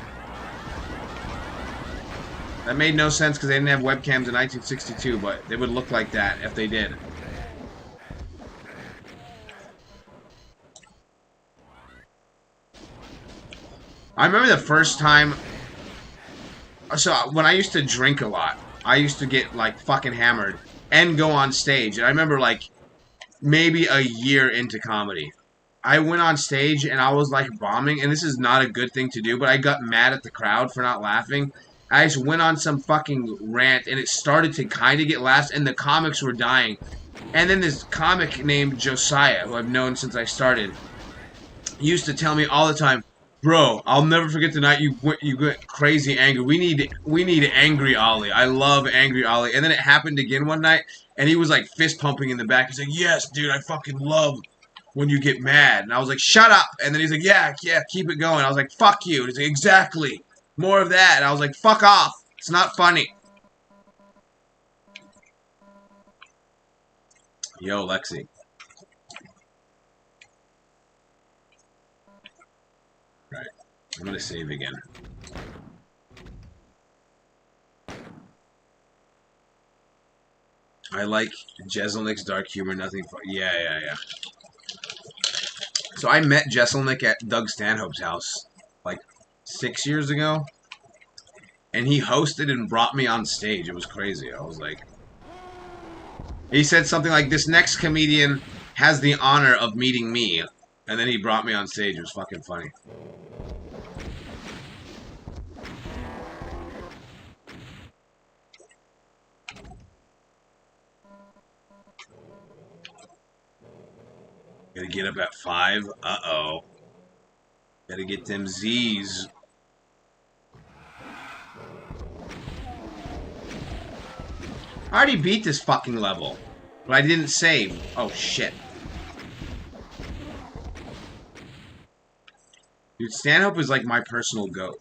S1: That made no sense because they didn't have webcams in 1962, but they would look like that if they did. I remember the first time... So, when I used to drink a lot, I used to get, like, fucking hammered and go on stage. And I remember, like, maybe a year into comedy, I went on stage and I was, like, bombing. And this is not a good thing to do, but I got mad at the crowd for not laughing. I just went on some fucking rant, and it started to kind of get laughs, and the comics were dying. And then this comic named Josiah, who I've known since I started, used to tell me all the time, "Bro, I'll never forget the night you went crazy angry. We need Angry Ollie. I love Angry Ollie." And then it happened again one night, and he was like fist pumping in the back. He's like, "Yes, dude, I fucking love when you get mad." And I was like, "Shut up!" And then he's like, "Yeah, keep it going." I was like, "Fuck you." And he's like, "Exactly, more of that." And I was like, "Fuck off. It's not funny." Yo, Lexi. Right. I'm gonna save again. I like Jeselnik's dark humor, nothing fun. Yeah. So I met Jeselnik at Doug Stanhope's house like 6 years ago. And he hosted and brought me on stage. It was crazy. I was like... He said something like, "This next comedian has the honor of meeting me." And then he brought me on stage. It was fucking funny. Gotta get up at 5. Uh-oh. Gotta get them Z's. I already beat this fucking level, but I didn't save. Oh, shit. Dude, Stanhope is like my personal goat.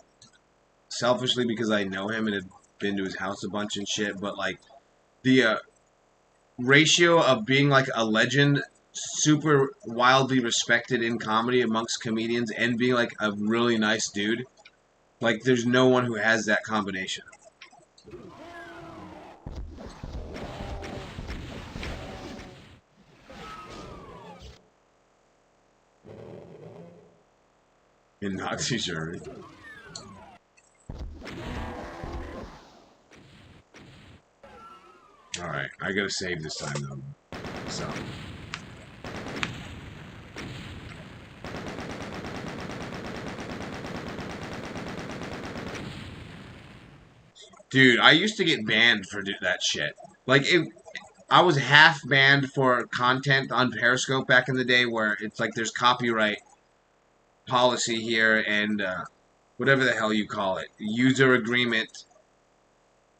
S1: Selfishly because I know him and have been to his house a bunch and shit, but like the ratio of being like a legend, super wildly respected in comedy amongst comedians, and being like a really nice dude, like there's no one who has that combination. In Nazi Germany. Alright, I gotta save this time though. So. Dude, I used to get banned for that shit. Like, I was half banned for content on Periscope back in the day where it's like there's copyright policy here and whatever the hell you call it, user agreement.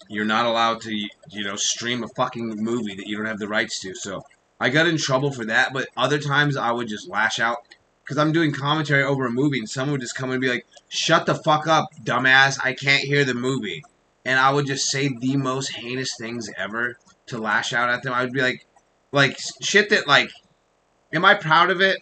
S1: You're not allowed to, stream a fucking movie that you don't have the rights to. So I got in trouble for that, but other times I would just lash out because I'm doing commentary over a movie and someone would just come and be like, "Shut the fuck up, dumbass, I can't hear the movie." And I would just say the most heinous things ever to lash out at them. I would be like shit that, like, am I proud of it?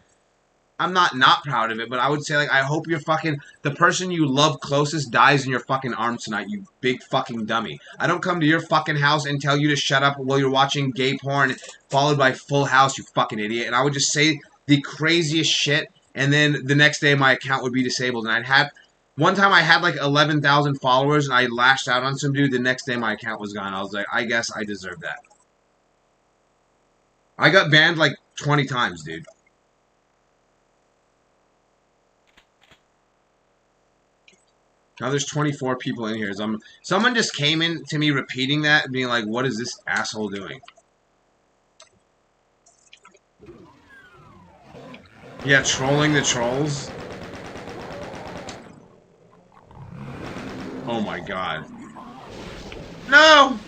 S1: I'm not proud of it, but I would say like I hope you're fucking the person you love closest dies in your fucking arms tonight, you big fucking dummy. I don't come to your fucking house and tell you to shut up while you're watching gay porn followed by Full House, you fucking idiot. And I would just say the craziest shit, and then the next day my account would be disabled. And I'd have one time I had like 11,000 followers, and I lashed out on some dude. The next day my account was gone. I was like, I guess I deserve that. I got banned like 20 times, dude. Now there's 24 people in here. Someone just came in to me repeating that, being like, what is this asshole doing? Yeah, trolling the trolls. Oh my god. No!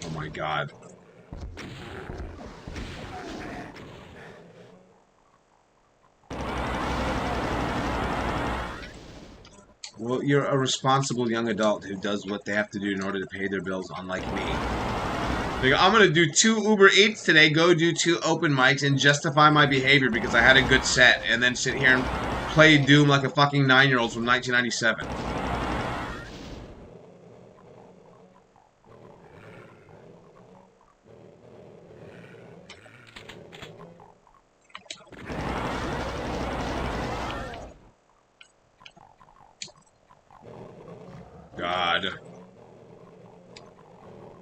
S1: Oh my god. Well, you're a responsible young adult who does what they have to do in order to pay their bills, unlike me. Like, I'm gonna do 2 Uber Eats today, go do 2 open mics, and justify my behavior because I had a good set, and then sit here and play Doom like a fucking 9-year-old from 1997. God.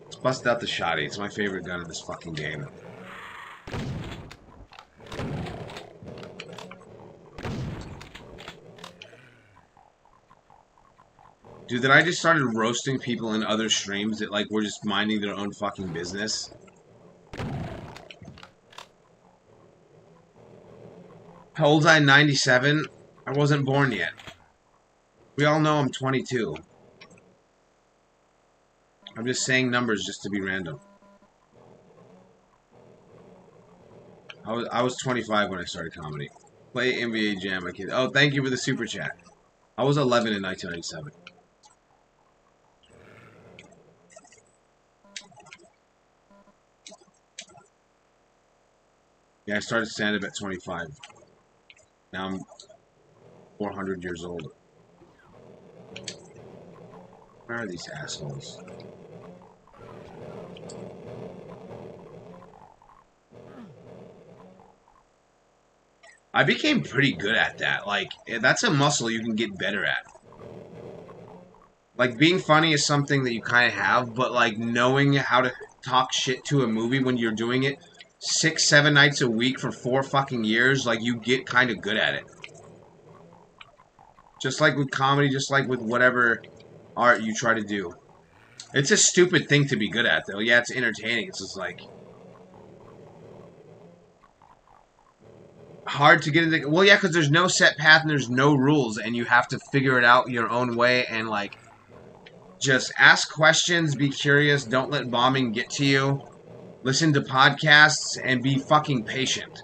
S1: Let's bust out the shotty. It's my favorite gun in this fucking game. Dude, that I just started roasting people in other streams that, like, were just minding their own fucking business. How old am I? 97? I wasn't born yet. We all know I'm 22. I'm just saying numbers just to be random. I was 25 when I started comedy. Play NBA Jam, my kid. Oh, thank you for the super chat. I was 11 in 1997. Yeah, I started stand-up at 25. Now I'm 400 years old. Where are these assholes? I became pretty good at that. Like, that's a muscle you can get better at. Like, being funny is something that you kind of have, but, like, knowing how to talk shit to a movie when you're doing it 6, 7 nights a week for 4 fucking years, like, you get kind of good at it. Just like with comedy, just like with whatever art you try to do. It's a stupid thing to be good at, though. Yeah, it's entertaining. It's just, like, hard to get into. Well, yeah, because there's no set path and there's no rules, and you have to figure it out your own way and, like, just ask questions, be curious, don't let bombing get to you, listen to podcasts, and be fucking patient.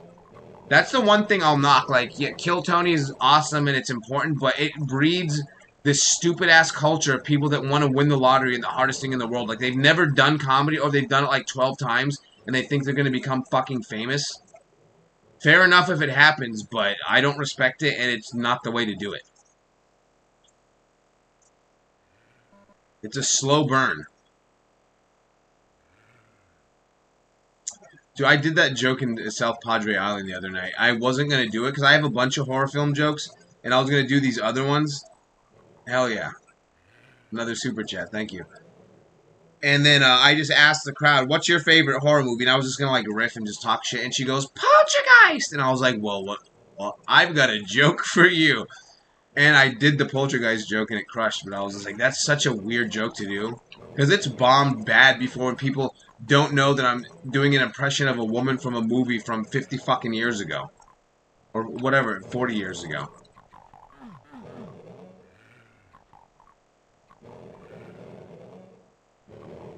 S1: That's the one thing I'll knock. Like, yeah, Kill Tony is awesome and it's important, but it breeds this stupid ass culture of people that want to win the lottery and the hardest thing in the world. Like, they've never done comedy or they've done it like 12 times and they think they're going to become fucking famous. Fair enough if it happens, but I don't respect it and it's not the way to do it. It's a slow burn. Dude, I did that joke in South Padre Island the other night. I wasn't going to do it because I have a bunch of horror film jokes, and I was going to do these other ones. Hell yeah. Another super chat. Thank you. And then I just asked the crowd, what's your favorite horror movie? And I was just going to, like, riff and just talk shit. And she goes, Poltergeist! And I was like, well, what? Well, I've got a joke for you. And I did the Poltergeist joke, and it crushed. But I was just like, that's such a weird joke to do. Because it's bombed bad before when people don't know that I'm doing an impression of a woman from a movie from 50 fucking years ago. Or whatever, 40 years ago.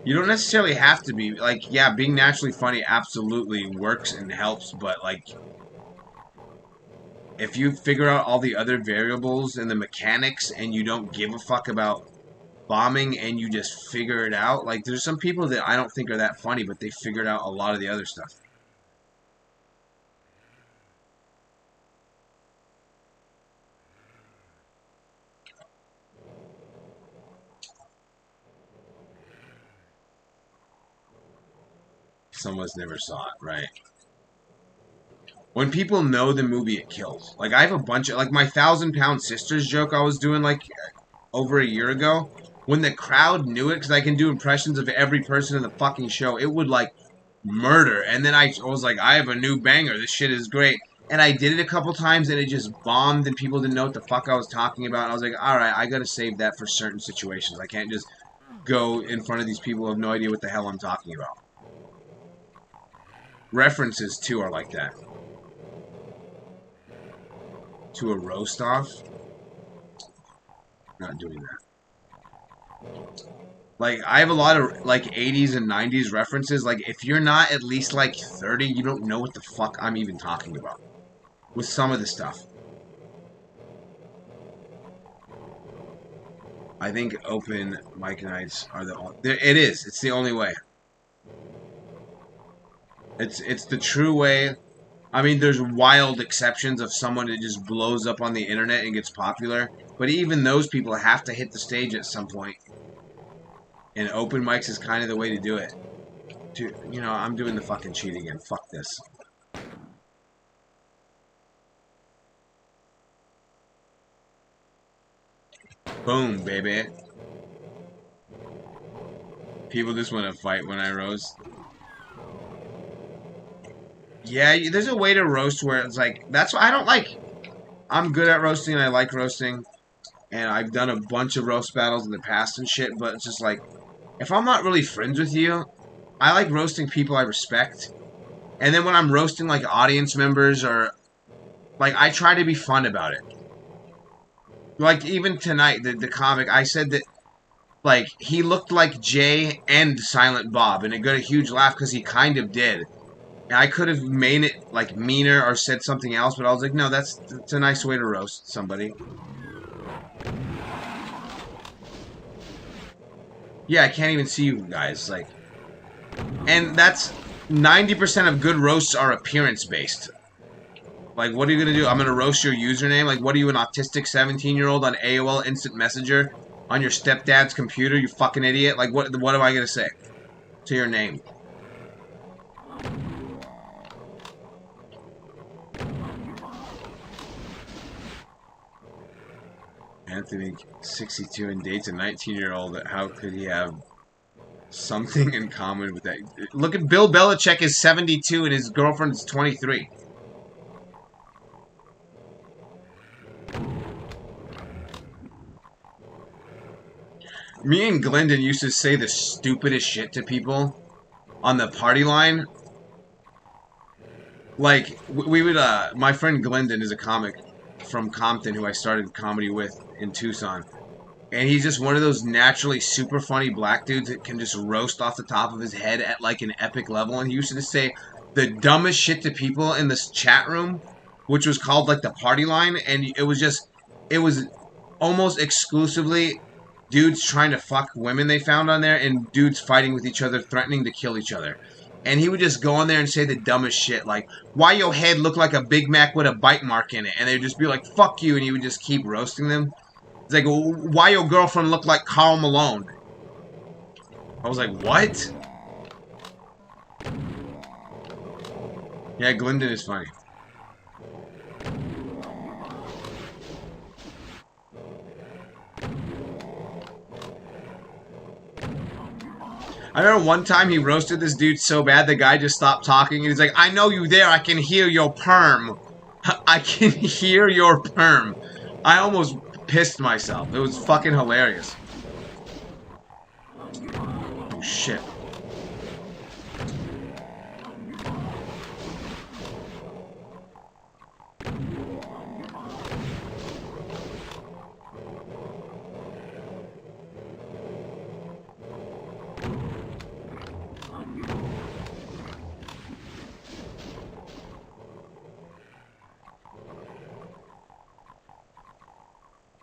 S1: You don't necessarily have to be, like, yeah, being naturally funny absolutely works and helps, but, like, if you figure out all the other variables and the mechanics and you don't give a fuck about bombing and you just figure it out, like there's some people that I don't think are that funny, but they figured out a lot of the other stuff. Some of us never saw it, right? When people know the movie, it kills. Like I have a bunch of like my 1,000 pound sisters joke I was doing like over a year ago. When the crowd knew it, because I can do impressions of every person in the fucking show, it would like murder. And then I was like, I have a new banger. This shit is great. And I did it a couple times, and it just bombed, and people didn't know what the fuck I was talking about. And I was like, all right, I gotta save that for certain situations. I can't just go in front of these people who have no idea what the hell I'm talking about. References too are like that. To a roast off. Not doing that. Like, I have a lot of, like, 80s and 90s references. Like, if you're not at least, like, 30, you don't know what the fuck I'm even talking about. With some of the stuff. I think open mic nights are the only... It is. It's the only way. It's the true way. I mean, there's wild exceptions of someone that just blows up on the internet and gets popular. But even those people have to hit the stage at some point. And open mics is kind of the way to do it. Dude, you know, I'm doing the fucking cheat again. Fuck this. Boom, baby. People just want to fight when I roast. Yeah, there's a way to roast where it's like, that's what I don't like. I'm good at roasting and I like roasting. And I've done a bunch of roast battles in the past and shit, but it's just like, if I'm not really friends with you, I like roasting people I respect. And then when I'm roasting like audience members or like I try to be fun about it. Like even tonight, the comic, I said that like he looked like Jay and Silent Bob, and it got a huge laugh because he kind of did. And I could have made it like meaner or said something else, but I was like, no, that's a nice way to roast somebody. Yeah, I can't even see you guys. Like, and that's 90% of good roasts are appearance based. Like, what are you gonna do? I'm gonna roast your username? Like, what are you, an autistic 17-year-old on AOL Instant Messenger on your stepdad's computer? You fucking idiot! Like, what am I gonna say to your name? Anthony, 62, and dates a 19-year-old. How could he have something in common with that? Look at Bill Belichick is 72 and his girlfriend's 23. Me and Glendon used to say the stupidest shit to people on the party line. Like, we would, my friend Glendon is a comic from Compton who I started comedy with in Tucson. And he's just one of those naturally super funny black dudes that can just roast off the top of his head at like an epic level. And he used to just say the dumbest shit to people in this chat room, which was called like the party line. And it was almost exclusively dudes trying to fuck women they found on there and dudes fighting with each other, threatening to kill each other. And he would just go on there and say the dumbest shit, like, why your head look like a Big Mac with a bite mark in it? And they'd just be like, fuck you, and he would just keep roasting them. It's like, why your girlfriend look like Karl Malone? I was like, what? Yeah, Glendon is funny. I remember one time he roasted this dude so bad the guy just stopped talking and he's like, I know you there, I can hear your perm. I can hear your perm. I almost pissed myself. It was fucking hilarious. Oh shit.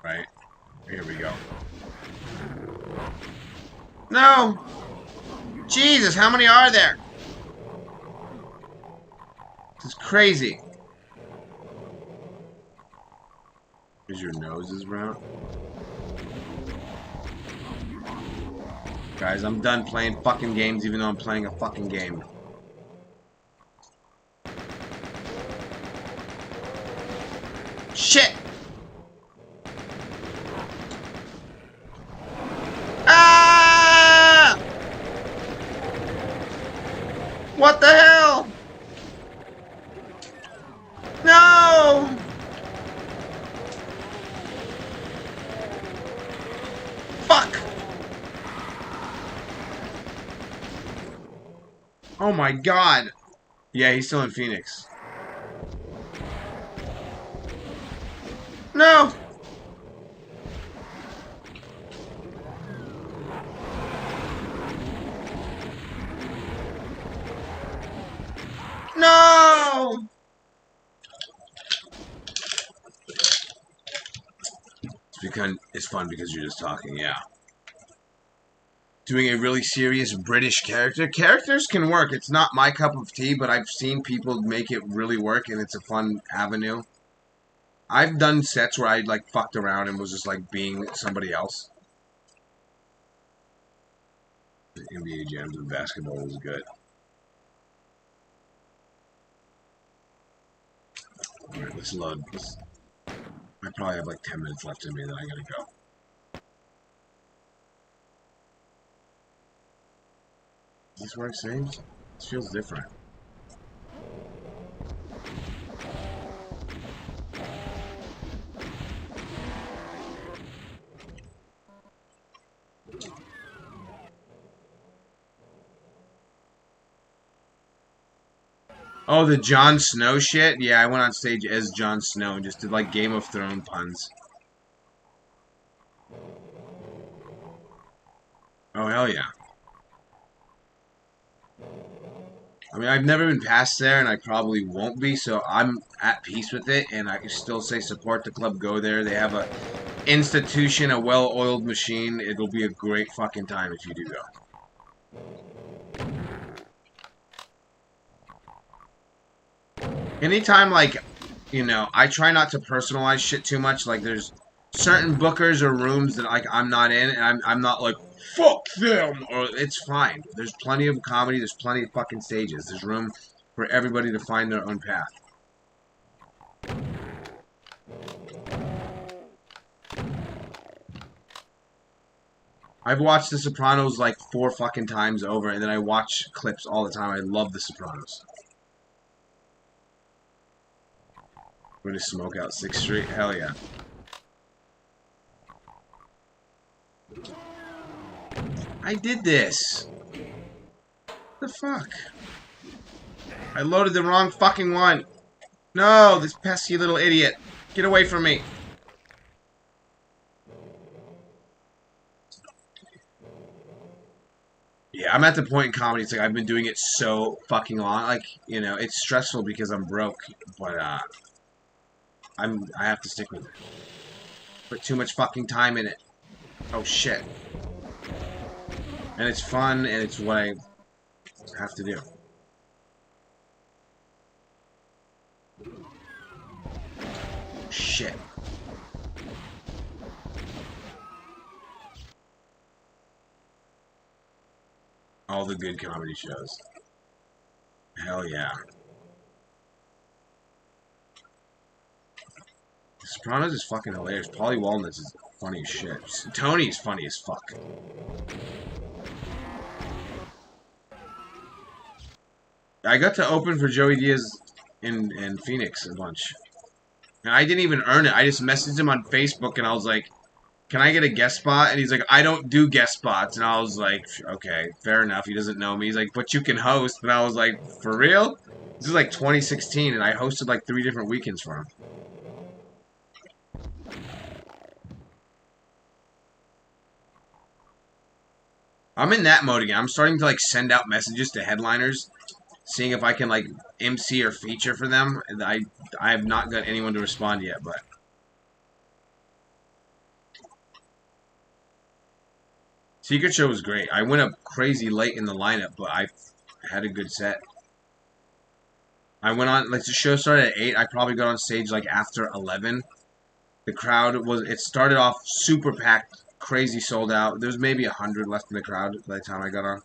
S1: Right. Here we go. No! Jesus, how many are there? This is crazy. Because your nose is brown. Guys, I'm done playing fucking games even though I'm playing a fucking game. Shit! Ah! What the hell? No! Fuck! Oh my god. Yeah, he's still in Phoenix. No! No! It's fun because you're just talking, yeah. Doing a really serious British character. Characters can work. It's not my cup of tea, but I've seen people make it really work, and it's a fun avenue. I've done sets where I like fucked around and was just like being somebody else. The NBA jams and basketball was good. Alright, let's load. I probably have like 10 minutes left in me, then I gotta go. Is this where it saves? This feels different. Oh, the Jon Snow shit? Yeah, I went on stage as Jon Snow and just did like Game of Thrones puns. Oh, hell yeah. I mean, I've never been past there, and I probably won't be, so I'm at peace with it, and I can still say support the club, go there. They have a institution, a well-oiled machine. It'll be a great fucking time if you do go. Anytime, like, you know, I try not to personalize shit too much. Like, there's certain bookers or rooms that like I'm not in, and I'm not like fuck them, or it's fine. There's plenty of comedy. There's plenty of fucking stages. There's room for everybody to find their own path. I've watched The Sopranos like 4 fucking times over, and then I watch clips all the time. I love The Sopranos. We're gonna smoke out 6th Street? Hell yeah. I did this! The fuck? I loaded the wrong fucking one! No, this pesky little idiot! Get away from me! Yeah, I'm at the point in comedy, it's like I've been doing it so fucking long, like, you know, it's stressful because I'm broke, but, I have to stick with it. Put too much fucking time in it. Oh shit. And it's fun, and it's what I have to do. Shit. All the good comedy shows. Hell yeah. Sopranos is fucking hilarious. Polly Walnuts is funny as shit. Tony's funny as fuck. I got to open for Joey Diaz in Phoenix a bunch. And I didn't even earn it. I just messaged him on Facebook and I was like, can I get a guest spot? And he's like, I don't do guest spots. And I was like, okay, fair enough. He doesn't know me. He's like, but you can host. And I was like, for real? This is like 2016 and I hosted like 3 different weekends for him. I'm in that mode again. I'm starting to like send out messages to headliners, seeing if I can like MC or feature for them. And I have not got anyone to respond yet, but Secret Show was great. I went up crazy late in the lineup, but I had a good set. I went on, like, the show started at 8. I probably got on stage, like, after 11. The crowd was, it started off super packed, crazy sold out. There was maybe 100 left in the crowd by the time I got on.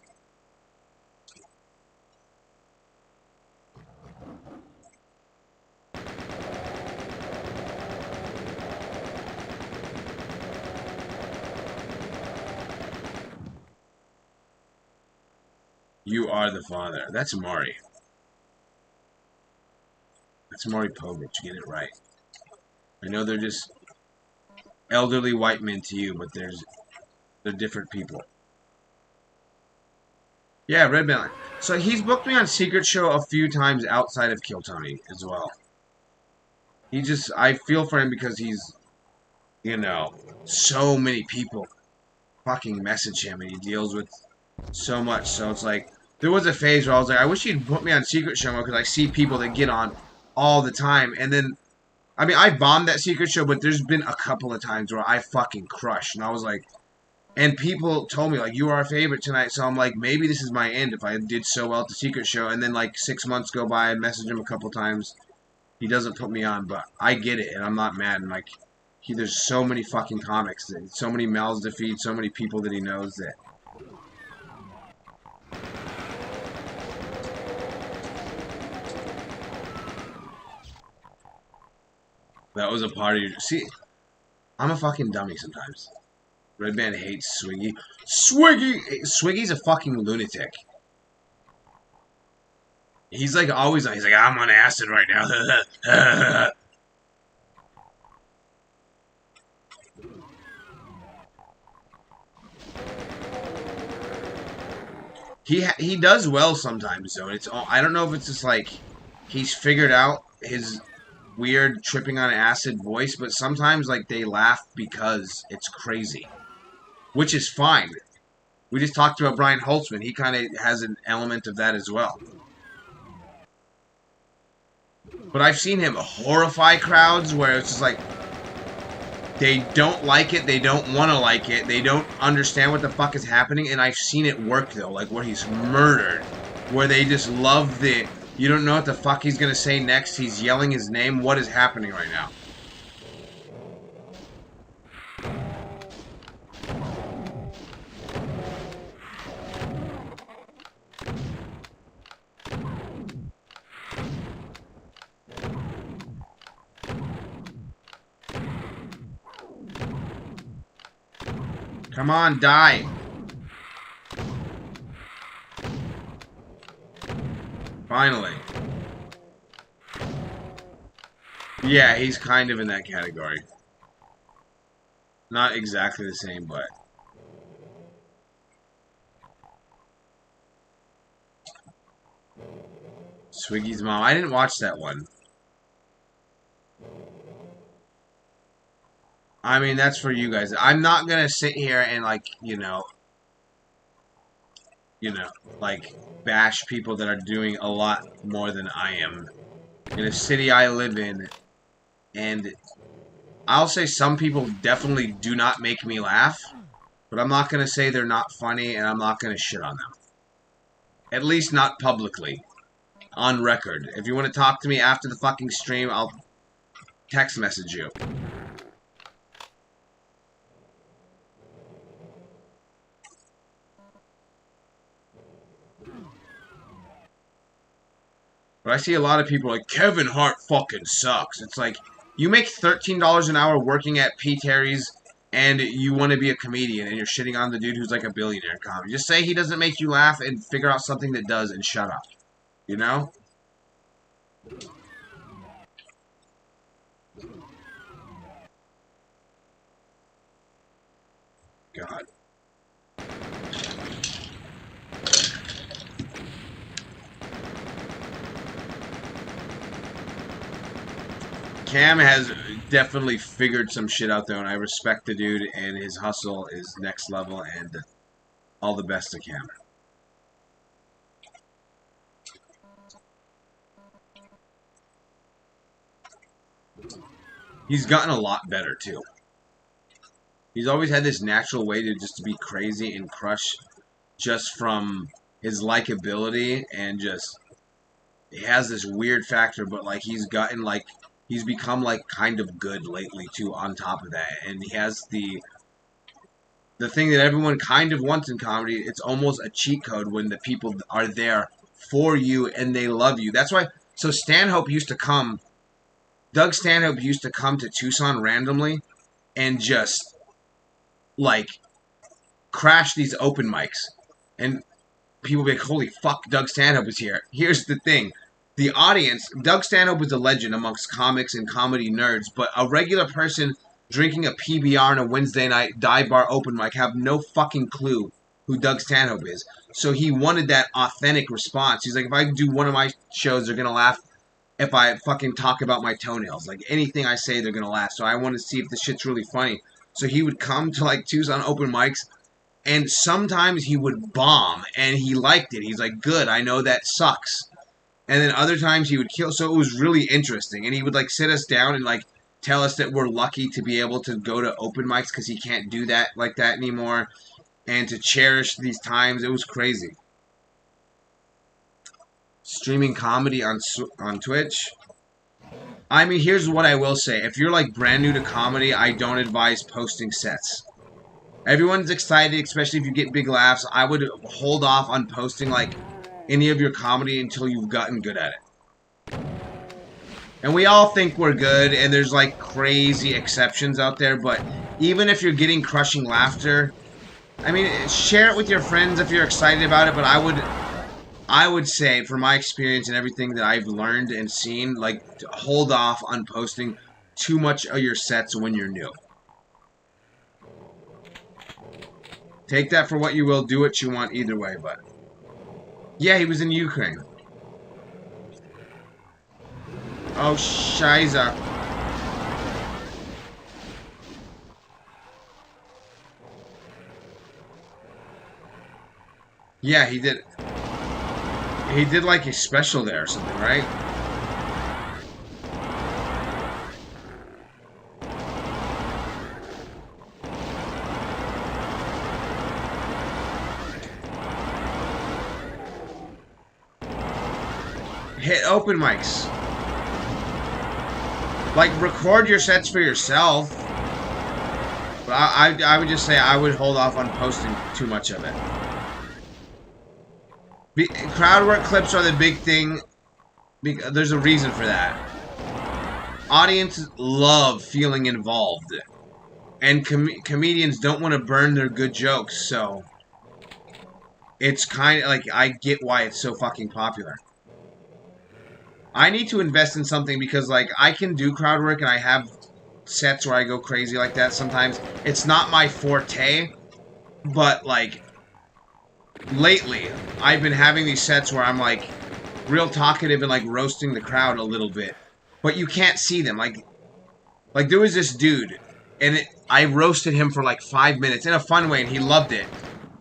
S1: You are the father. That's Mari. That's Mari Povich. Get it right. I know they're just elderly white men to you, but they're different people. Yeah, Red Band. So he's booked me on Secret Show a few times outside of Kill Tony as well. I feel for him because so many people fucking message him and he deals with so much. So it's like, there was a phase where I was like, I wish he'd put me on Secret Show because I see people that get on all the time. And then, I mean, I bombed that Secret Show, but there's been a couple of times where I fucking crushed. And I was like, and people told me, like, you are our favorite tonight. So I'm like, maybe this is my end if I did so well at the Secret Show. And then, like, 6 months go by, I message him a couple times. He doesn't put me on, but I get it, and I'm not mad. And, like, there's so many fucking comics, so many mouths to feed, so many people that he knows that. That was a party. See, I'm a fucking dummy sometimes. Red Band hates Swiggy. Swiggy's a fucking lunatic. He's like always. He's like, I'm on acid right now. He does well sometimes though. I don't know if it's just like he's figured out his weird tripping on acid voice, but sometimes like they laugh because it's crazy, which is fine. We just talked about Brian Holtzman. He kind of has an element of that as well. But I've seen him horrify crowds where it's just like they don't like it, they don't want to like it, they don't understand what the fuck is happening, and I've seen it work though, like where he's murdered, where they just love you don't know what the fuck he's gonna say next, he's yelling his name, what is happening right now? Come on, die. Finally. Yeah, he's kind of in that category. Not exactly the same, but... Swiggy's mom. I didn't watch that one. I mean, that's for you guys. I'm not gonna sit here and, like, like, bash people that are doing a lot more than I am. In a city I live in, and I'll say some people definitely do not make me laugh, but I'm not gonna say they're not funny, and I'm not gonna shit on them. At least not publicly. On record. If you want to talk to me after the fucking stream, I'll text message you. But I see a lot of people like, Kevin Hart fucking sucks. It's like, you make $13 an hour working at P. Terry's and you want to be a comedian and you're shitting on the dude who's like a billionaire in comedy. Just say he doesn't make you laugh and figure out something that does and shut up. You know? God. Cam has definitely figured some shit out though, and I respect the dude, and his hustle is next level, and all the best to Cam. He's gotten a lot better too. He's always had this natural way to just be crazy and crush just from his likability and just he has this weird factor, but like he's become like kind of good lately too on top of that. And he has the thing that everyone kind of wants in comedy. It's almost a cheat code when the people are there for you and they love you. That's why Doug Stanhope used to come to Tucson randomly and just like crash these open mics. And people be like, holy fuck, Doug Stanhope is here. Here's the thing. The audience, Doug Stanhope is a legend amongst comics and comedy nerds, but a regular person drinking a PBR on a Wednesday night dive bar open mic have no fucking clue who Doug Stanhope is. So he wanted that authentic response. He's like, if I do one of my shows, they're going to laugh if I fucking talk about my toenails. Like, anything I say, they're going to laugh. So I want to see if the shit's really funny. So he would come to, like, Tucson open mics, and sometimes he would bomb, and he liked it. He's like, good, I know that sucks. And then other times he would kill. So it was really interesting. And he would, like, sit us down and, like, tell us that we're lucky to be able to go to open mics because he can't do that like that anymore. And to cherish these times. It was crazy. Streaming comedy on Twitch. I mean, here's what I will say. If you're, like, brand new to comedy, I don't advise posting sets. Everyone's excited, especially if you get big laughs. I would hold off on posting, like, any of your comedy until you've gotten good at it. And we all think we're good, and there's, like, crazy exceptions out there, but even if you're getting crushing laughter, I mean, share it with your friends if you're excited about it, but I would say, from my experience and everything that I've learned and seen, like, hold off on posting too much of your sets when you're new. Take that for what you will. Do what you want either way, but... Yeah, he was in Ukraine. Oh, shiza. Yeah, he did... He did, like, a special there or something, right? Hit open mics. Like, record your sets for yourself. But I would just say I would hold off on posting too much of it. Crowd work clips are the big thing. There's a reason for that. Audiences love feeling involved. And comedians don't want to burn their good jokes, so... It's kind of like, I get why it's so fucking popular. I need to invest in something because, like, I can do crowd work and I have sets where I go crazy like that sometimes. It's not my forte, but, like, lately, I've been having these sets where I'm, like, real talkative and, like, roasting the crowd a little bit. But you can't see them. Like there was this dude, and I roasted him for, like, 5 minutes in a fun way, and he loved it.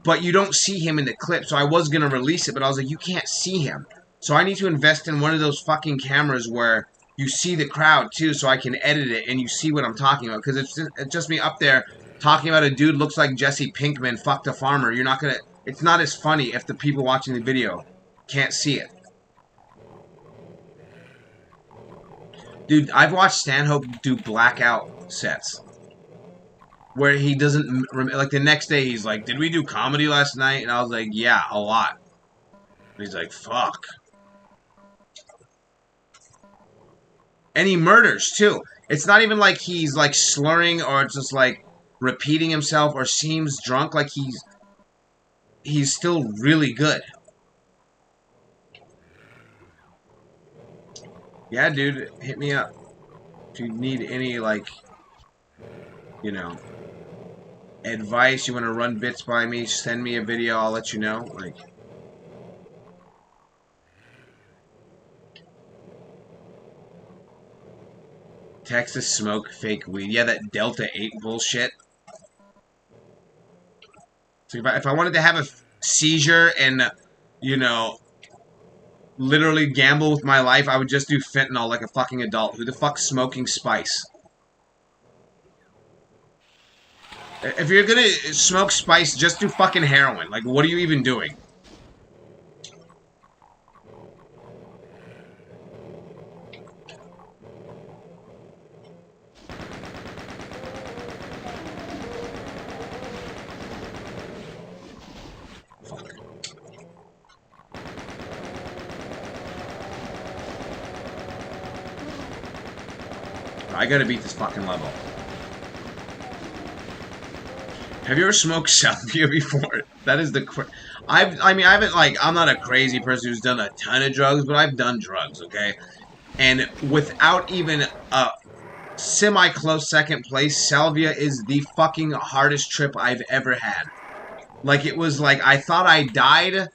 S1: But you don't see him in the clip, so I was going to release it, but I was like, you can't see him. So I need to invest in one of those fucking cameras where you see the crowd, too, so I can edit it and you see what I'm talking about. Because it's just me up there talking about a dude looks like Jesse Pinkman fucked a farmer. You're not going to... It's not as funny if the people watching the video can't see it. Dude, I've watched Stanhope do blackout sets. Where he doesn't... Like, the next day, he's like, did we do comedy last night? And I was like, yeah, a lot. And he's like, fuck. And he murders, too. It's not even like he's, like, slurring or it's just, like, repeating himself or seems drunk. Like, he's still really good. Yeah, dude, hit me up. If you need any, like, you know, advice, you want to run bits by me, send me a video, I'll let you know. Like, Texas smoke fake weed. Yeah, that Delta 8 bullshit. So if I wanted to have a seizure and, you know, literally gamble with my life, I would just do fentanyl like a fucking adult. Who the fuck's smoking spice? If you're gonna smoke spice, just do fucking heroin. Like, what are you even doing? Fuck. I gotta beat this fucking level. Have you ever smoked salvia before? That is the I mean, I haven't, like, I'm not a crazy person who's done a ton of drugs, but I've done drugs, okay? And without even a semi-close second place, salvia is the fucking hardest trip I've ever had. Like, it was like, I thought I died,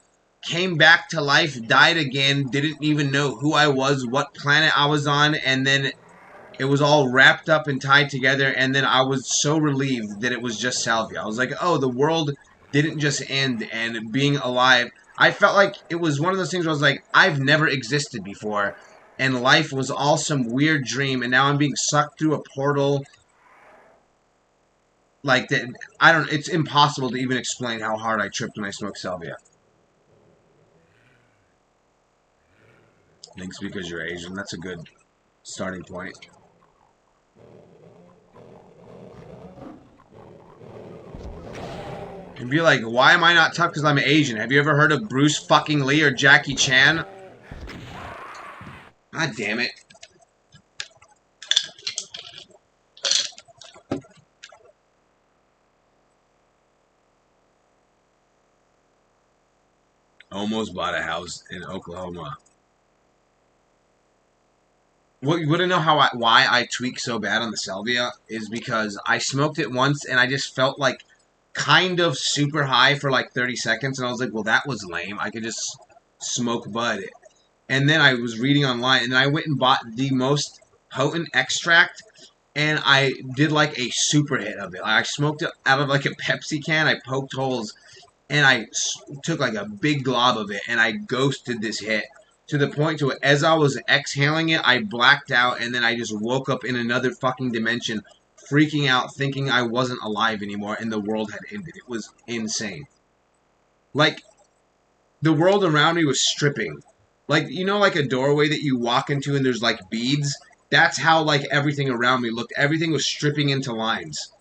S1: came back to life, died again, didn't even know who I was, what planet I was on, and then it was all wrapped up and tied together, and then I was so relieved that it was just salvia. I was like, oh, the world didn't just end, and being alive, I felt like it was one of those things where I was like, I've never existed before, and life was all some weird dream, and now I'm being sucked through a portal. Like, that, I don't, it's impossible to even explain how hard I tripped when I smoked salvia. Thanks because you're Asian. That's a good starting point. And be like, why am I not tough because I'm Asian? Have you ever heard of Bruce fucking Lee or Jackie Chan? God damn it. Almost bought a house in Oklahoma. What you wouldn't know why I tweak so bad on the salvia is because I smoked it once and I just felt like kind of super high for like 30 seconds, and I was like, well, that was lame. I could just smoke bud. And then I was reading online, and then I went and bought the most potent extract, and I did like a super hit of it. I smoked it out of like a Pepsi can. I poked holes, and I took like a big glob of it, and I ghosted this hit to the point to as I was exhaling it, I blacked out, and then I just woke up in another fucking dimension, freaking out, thinking I wasn't alive anymore, and the world had ended. It was insane. Like, the world around me was stripping. Like, you know, like a doorway that you walk into and there's like beads? That's how, like, everything around me looked. Everything was stripping into lines.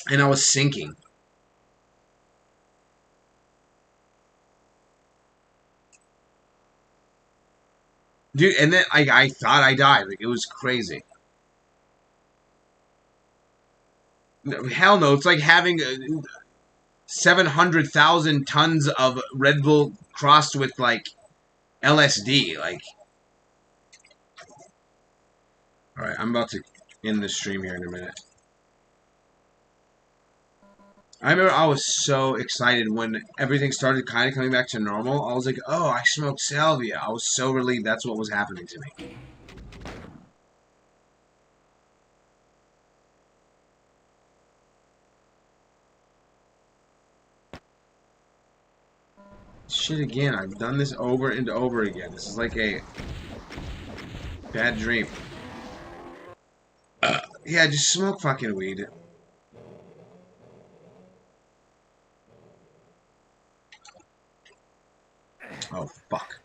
S1: And I was sinking. Dude, and then I thought I died. Like, it was crazy. Hell no, it's like having 700,000 tons of Red Bull crossed with, like, LSD. Like, alright, I'm about to end the stream here in a minute. I remember I was so excited when everything started kind of coming back to normal. I was like, oh, I smoked salvia. I was so relieved that's what was happening to me. Shit again. I've done this over and over again. This is like a bad dream. Yeah, just smoke fucking weed. Oh, fuck.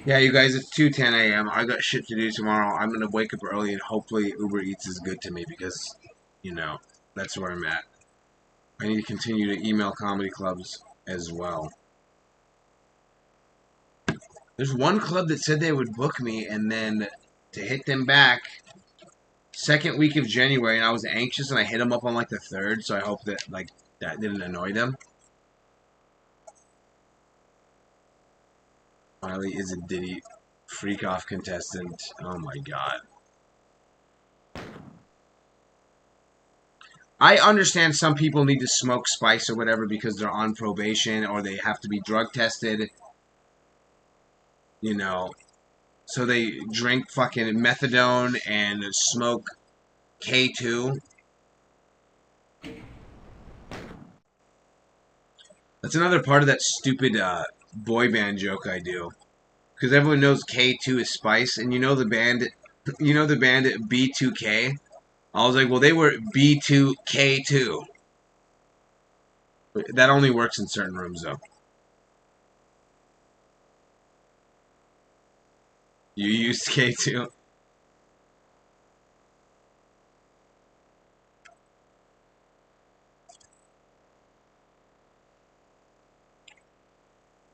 S1: Yeah, you guys, it's 2:10 a.m. I got shit to do tomorrow. I'm gonna wake up early and hopefully Uber Eats is good to me because, you know, that's where I'm at. I need to continue to email comedy clubs as well. There's one club that said they would book me, and then to hit them back, second week of January, and I was anxious, and I hit them up on like the 3rd, so I hope that like that didn't annoy them. Miley is a Diddy freak off contestant. Oh my god. I understand some people need to smoke spice or whatever because they're on probation or they have to be drug tested. You know, so they drink fucking methadone and smoke K2. That's another part of that stupid boy band joke I do. Because everyone knows K2 is Spice, and you know the band B2K? I was like, well, they were B2, K2. That only works in certain rooms, though. You used K2?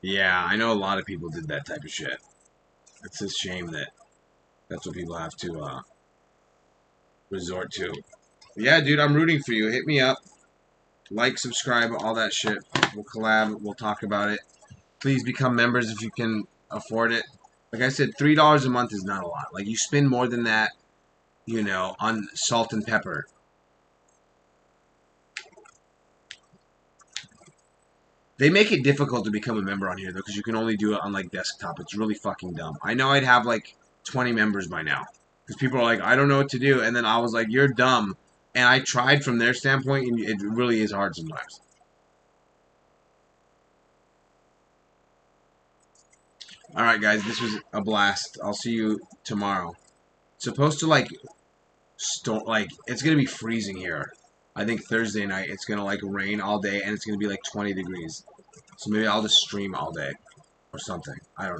S1: Yeah, I know a lot of people did that type of shit. It's a shame that that's what people have to resort to. Yeah, dude, I'm rooting for you. Hit me up. Like, subscribe, all that shit. We'll collab. We'll talk about it. Please become members if you can afford it. Like I said, $3 a month is not a lot. Like, you spend more than that, on salt and pepper. They make it difficult to become a member on here, though, because you can only do it on, like, desktop. It's really fucking dumb. I know I'd have, like, 20 members by now. Because people are like, I don't know what to do. And then I was like, you're dumb. And I tried from their standpoint, and it really is hard sometimes. All right, guys, this was a blast. I'll see you tomorrow. It's supposed to, like, it's gonna be freezing here. I think Thursday night it's gonna like rain all day and it's gonna be like 20 degrees. So maybe I'll just stream all day or something. I don't know.